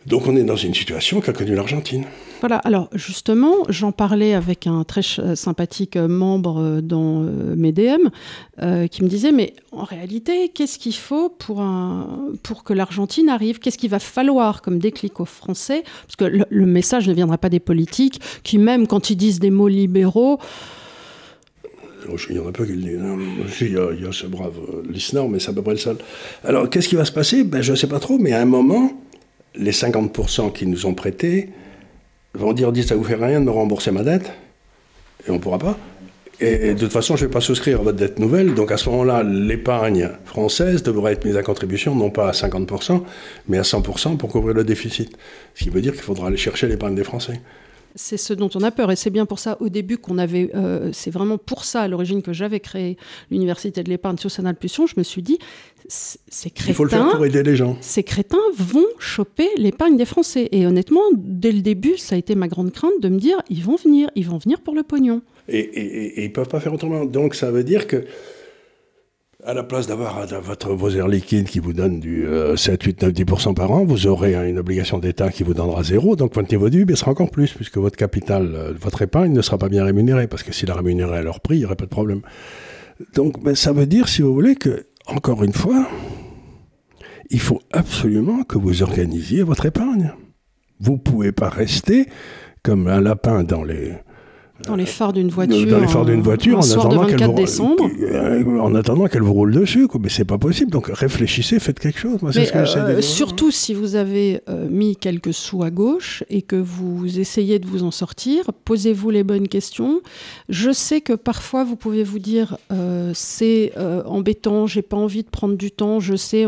Donc on est dans une situation qu'a connue l'Argentine. Voilà, alors justement, j'en parlais avec un très sympathique membre dans mes DM qui me disait, mais en réalité, qu'est-ce qu'il faut pour que l'Argentine arrive ? Qu'est-ce qu'il va falloir comme déclic aux Français ? Parce que le message ne viendra pas des politiques qui, même quand ils disent des mots libéraux... Il y en a pas qui le disent. Il y a ce brave Lisnard, mais c'est à peu près le seul. Alors, qu'est-ce qui va se passer ? Je ne sais pas trop, mais à un moment... Les 50% qui nous ont prêté vont dire ça vous fait rien de me rembourser ma dette, et on ne pourra pas. Et de toute façon, je ne vais pas souscrire à votre dette nouvelle. Donc à ce moment-là, l'épargne française devra être mise à contribution, non pas à 50%, mais à 100% pour couvrir le déficit. Ce qui veut dire qu'il faudra aller chercher l'épargne des Français. C'est ce dont on a peur, et c'est bien pour ça au début qu'on avait, c'est vraiment pour ça à l'origine que j'avais créé l'Université de l'épargne sur Sanal-Pusson. Je me suis dit, ces crétins, il faut le faire pour aider les gens. Ces crétins vont choper l'épargne des Français. Et honnêtement, dès le début, ça a été ma grande crainte de me dire, ils vont venir pour le pognon. Et ils ne peuvent pas faire autrement. Donc ça veut dire que, à la place d'avoir vos airs liquides qui vous donnent du 7, 8, 9, 10% par an, vous aurez une obligation d'État qui vous donnera 0, donc votre niveau de vie baissera encore plus, puisque votre capital, votre épargne ne sera pas bien rémunérée, parce que s'il la rémunérait à leur prix, il n'y aurait pas de problème. Donc ça veut dire, si vous voulez, que, encore une fois, il faut absolument que vous organisiez votre épargne. Vous ne pouvez pas rester comme un lapin dans les phares d'une voiture. Dans les phares d'une voiture, en attendant qu'elle vous roule dessus. Mais c'est pas possible. Donc réfléchissez, faites quelque chose. Moi, surtout si vous avez mis quelques sous à gauche et que vous essayez de vous en sortir, posez-vous les bonnes questions. Je sais que parfois vous pouvez vous dire c'est embêtant, j'ai pas envie de prendre du temps. Je sais,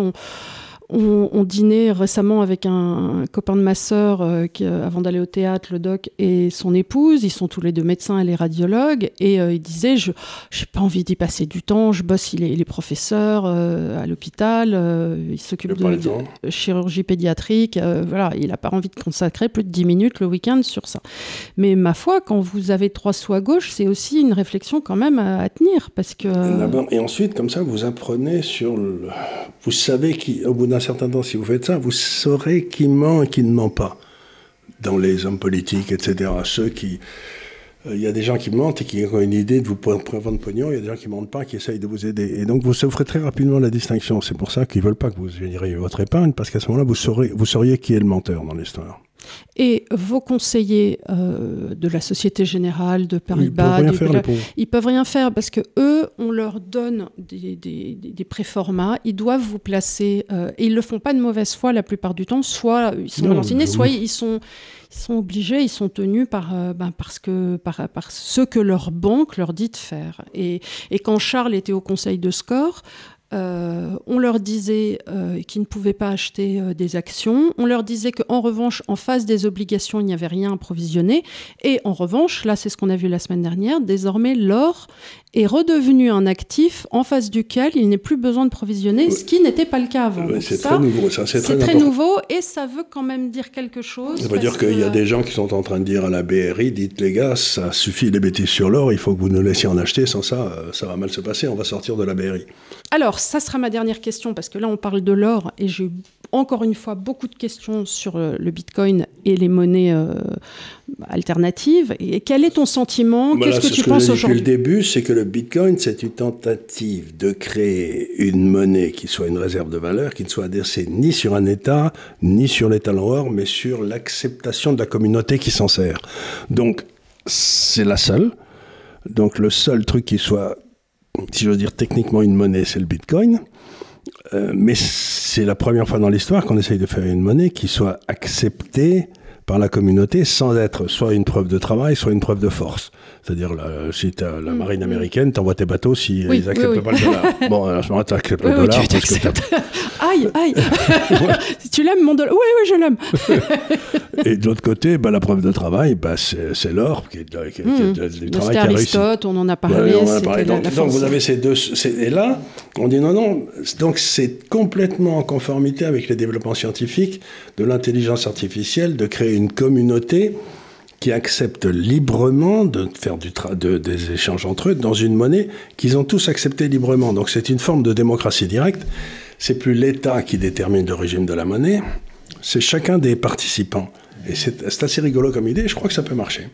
on dînait récemment avec un copain de ma sœur avant d'aller au théâtre, le doc, et son épouse. Ils sont tous les deux médecins, elle est radiologue, et il disait j'ai pas envie d'y passer du temps, je bosse, il est professeur à l'hôpital, il s'occupe de chirurgie pédiatrique, voilà, il n'a pas envie de consacrer plus de 10 minutes le week-end sur ça. Mais ma foi, quand vous avez 3 sous à gauche, c'est aussi une réflexion quand même à tenir, parce que... Et ensuite, comme ça, vous apprenez vous savez au bout d'un certain temps, si vous faites ça, vous saurez qui ment et qui ne ment pas dans les hommes politiques, etc. Il y a des gens qui mentent et qui ont une idée de vous prendre pognon, il y a des gens qui ne mentent pas, qui essayent de vous aider. Et donc, vous ferez très rapidement la distinction. C'est pour ça qu'ils ne veulent pas que vous génériez votre épargne, parce qu'à ce moment-là, vous sauriez qui est le menteur dans l'histoire. Et vos conseillers de la Société Générale, de Paribas, ils peuvent rien faire parce que eux, on leur donne des préformats, ils doivent vous placer, et ils le font pas de mauvaise foi la plupart du temps, soit ils sont mal enseignés, soit ils sont obligés, ils sont tenus par ce que leur banque leur dit de faire. Et quand Charles était au conseil de score, on on leur disait qu'ils ne pouvaient pas acheter des actions. On leur disait qu'en revanche, en face des obligations, il n'y avait rien à provisionner. Et en revanche, là, c'est ce qu'on a vu la semaine dernière, désormais, l'or est redevenu un actif en face duquel il n'est plus besoin de provisionner, ce qui n'était pas le cas avant. C'est très nouveau, ça. C'est très nouveau et ça veut quand même dire quelque chose. Ça veut dire qu'il y a des gens qui sont en train de dire à la BRI, dites les gars, ça suffit les bêtises sur l'or, il faut que vous nous laissiez en acheter, sans ça, ça va mal se passer, on va sortir de la BRI. Alors, ça sera ma dernière question, parce que là, on parle de l'or, et j'ai eu encore une fois beaucoup de questions sur le Bitcoin et les monnaies alternatives. Et quel est ton sentiment ? Qu'est-ce que tu penses aujourd'hui ? Depuis le début, c'est que le Bitcoin, c'est une tentative de créer une monnaie qui soit une réserve de valeur, qui ne soit adressée ni sur un État, ni sur l'étalon or, mais sur l'acceptation de la communauté qui s'en sert. Donc, c'est la seule. Donc, le seul truc qui soit, si j'ose dire, techniquement une monnaie, c'est le Bitcoin. Mais c'est la première fois dans l'histoire qu'on essaye de faire une monnaie qui soit acceptée par la communauté sans être soit une preuve de travail, soit une preuve de force. C'est-à-dire, si tu as la marine américaine, tu envoies tes bateaux s'ils n'acceptent pas le dollar. Bon, à ce moment-là, tu acceptes le dollar. Parce que aïe Si tu l'aimes, mon dollar. Oui, je l'aime. Et de l'autre côté, la preuve de travail, c'est l'or, qui est du travail qui a réussi. Aristote, on en a parlé. Donc vous avez ces deux... Et là, on dit non. Donc c'est complètement en conformité avec les développements scientifiques de l'intelligence artificielle de créer une communauté qui acceptent librement de faire des échanges entre eux dans une monnaie qu'ils ont tous accepté librement. Donc c'est une forme de démocratie directe. C'est plus l'État qui détermine le régime de la monnaie, c'est chacun des participants. Et c'est assez rigolo comme idée, je crois que ça peut marcher.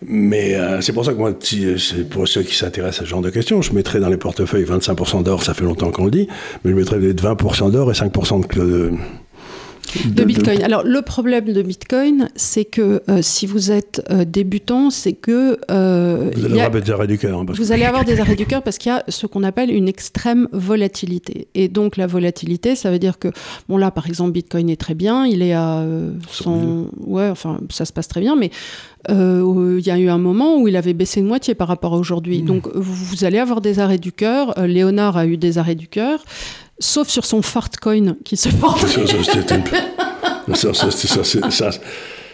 Mais c'est pour ça que moi, pour ceux qui s'intéressent à ce genre de questions, je mettrais dans les portefeuilles 25% d'or, ça fait longtemps qu'on le dit, mais je mettrais 20% d'or et 5% de Bitcoin. Alors, le problème de Bitcoin, c'est que si vous êtes débutant, c'est que... vous allez avoir des arrêts du cœur. Vous allez avoir des arrêts du cœur parce qu'il y a ce qu'on appelle une extrême volatilité. Et donc, la volatilité, ça veut dire que... Bon, là, par exemple, Bitcoin est très bien. Il est à 100... Ouais, enfin, ça se passe très bien, mais... il y a eu un moment où il avait baissé de moitié par rapport à aujourd'hui. Donc, vous allez avoir des arrêts du cœur. Léonard a eu des arrêts du cœur. Sauf sur son fartcoin qui se porte.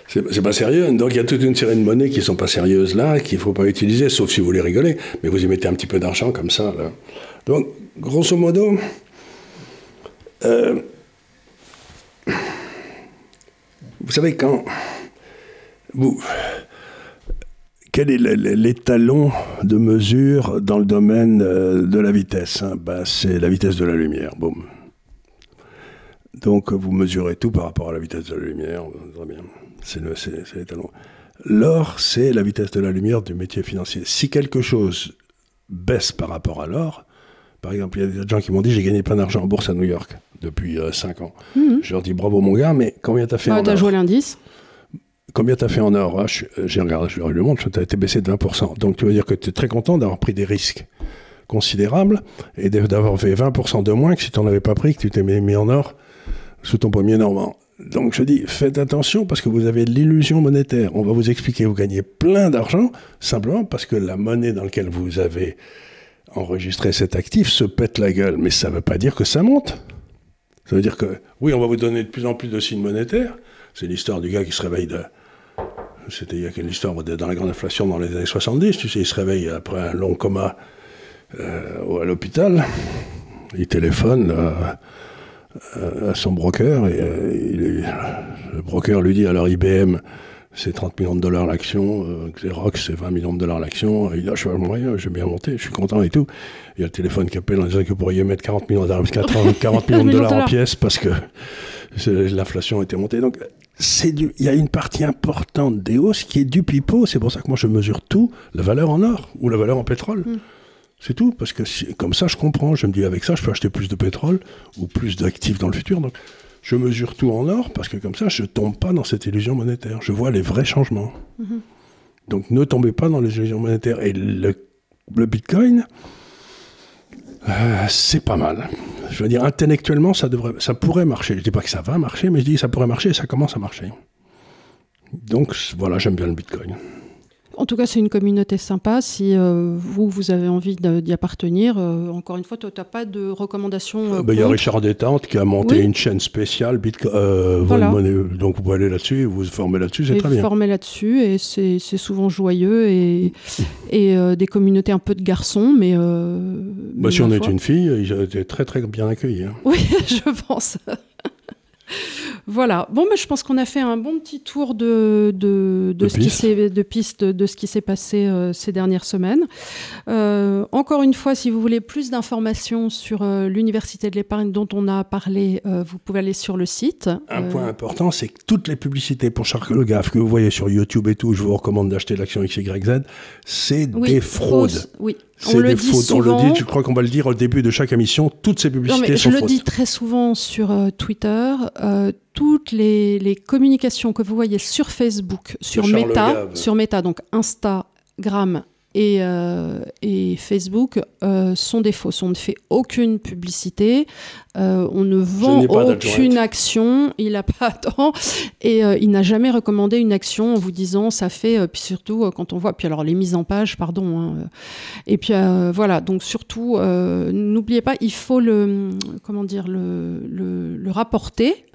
C'est pas sérieux. Donc il y a toute une série de monnaies qui sont pas sérieuses là, qu'il faut pas utiliser, sauf si vous voulez rigoler. Mais vous y mettez un petit peu d'argent comme ça. Là. Donc, grosso modo, vous savez quand quel est l'étalon de mesure dans le domaine de la vitesse ? C'est la vitesse de la lumière. Boum. Donc, vous mesurez tout par rapport à la vitesse de la lumière. Très bien. C'est l'étalon. L'or, c'est la vitesse de la lumière du métier financier. Si quelque chose baisse par rapport à l'or, par exemple, il y a des gens qui m'ont dit « j'ai gagné plein d'argent en bourse à New York depuis 5 ans ». Je leur dis « bravo mon gars, mais combien t'as fait en or ?» T'as joué l'indice ? Combien tu as fait en or ? J'ai regardé, je le montre, tu as été baissé de 20%. Donc, tu veux dire que tu es très content d'avoir pris des risques considérables et d'avoir fait 20% de moins que si tu n'en avais pas pris, que tu t'es mis en or sous ton pommier normand. Donc, je dis, faites attention parce que vous avez l'illusion monétaire. On va vous expliquer, vous gagnez plein d'argent simplement parce que la monnaie dans laquelle vous avez enregistré cet actif se pète la gueule. Mais ça ne veut pas dire que ça monte. Ça veut dire que, oui, on va vous donner de plus en plus de signes monétaires. C'est l'histoire du gars qui se réveille C'était il y a une histoire dans la grande inflation dans les années 70, tu sais, il se réveille après un long coma à l'hôpital, il téléphone à son broker et le broker lui dit alors IBM c'est 30 millions de dollars l'action, Xerox c'est 20 millions de dollars l'action, il dit je vais bien monter, je suis content et tout. Il y a le téléphone qui appelle en disant que vous pourriez mettre 40 millions de dollars en pièces parce que l'inflation était montée. Donc il y a une partie importante des hausses qui est du pipeau. C'est pour ça que moi je mesure tout, la valeur en or ou la valeur en pétrole. C'est tout, parce que comme ça je comprends. Je me dis avec ça je peux acheter plus de pétrole ou plus d'actifs dans le futur. Donc je mesure tout en or parce que comme ça je ne tombe pas dans cette illusion monétaire. Je vois les vrais changements. Donc ne tombez pas dans les illusions monétaires. Et le Bitcoin, c'est pas mal. Je veux dire, intellectuellement, ça pourrait marcher. Je dis pas que ça va marcher, mais je dis que ça pourrait marcher et ça commence à marcher. Donc, voilà, j'aime bien le Bitcoin. En tout cas, c'est une communauté sympa. Si vous avez envie d'y appartenir, encore une fois, tu n'as pas de recommandations. Il y a Richard Détente qui a monté une chaîne spéciale voilà. Donc vous pouvez aller là-dessus, vous vous formez là-dessus, c'est très bien. Vous formez là-dessus et c'est souvent joyeux et des communautés un peu de garçons, mais si on est une fille, ils étaient très très bien accueillis. Hein. Oui, je pense. Voilà. Bon, je pense qu'on a fait un bon petit tour de ce qui s'est passé ces dernières semaines. Encore une fois, si vous voulez plus d'informations sur l'Université de l'épargne dont on a parlé, vous pouvez aller sur le site. Un point important, c'est que toutes les publicités pour Charles Le Gave que vous voyez sur YouTube et tout, je vous recommande d'acheter l'action XYZ, c'est des fraudes. Oui. C'est des fraudes. Souvent. On le dit, je crois qu'on va le dire au début de chaque émission, toutes ces publicités sont fausses. Je le dis très souvent sur Twitter, toutes les communications que vous voyez sur Facebook, sur Meta, donc Instagram et Facebook sont des fausses. On ne fait aucune publicité, on ne vend aucune action, il n'a pas temps et il n'a jamais recommandé une action en vous disant ça fait, puis surtout quand on voit, puis alors les mises en page, et puis voilà, donc surtout n'oubliez pas, il faut le rapporter,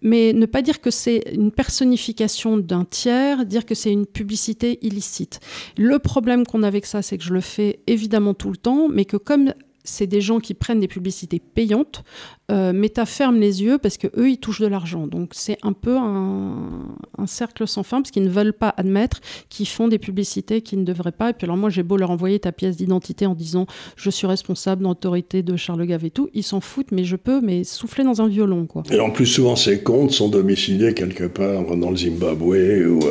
mais ne pas dire que c'est une personnification d'un tiers, dire que c'est une publicité illicite. Le problème qu'on a avec ça, c'est que je le fais évidemment tout le temps, mais que comme c'est des gens qui prennent des publicités payantes, Meta ferme les yeux parce qu'eux, ils touchent de l'argent. Donc c'est un peu un cercle sans fin parce qu'ils ne veulent pas admettre qu'ils font des publicités qu'ils ne devraient pas. Et puis alors moi, j'ai beau leur envoyer ta pièce d'identité en disant « je suis responsable d'autorité de Charles Le Gave et tout », ils s'en foutent, mais je peux souffler dans un violon, quoi. Et en plus, souvent, ces comptes sont domiciliés quelque part dans le Zimbabwe ou...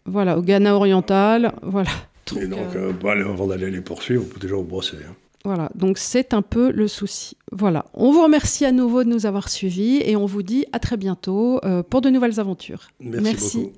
Voilà, au Ghana oriental, voilà. Et donc, avant d'aller les poursuivre, vous pouvez déjà vous brosser. Hein. Voilà, donc c'est un peu le souci. Voilà, on vous remercie à nouveau de nous avoir suivis et on vous dit à très bientôt pour de nouvelles aventures. Merci beaucoup.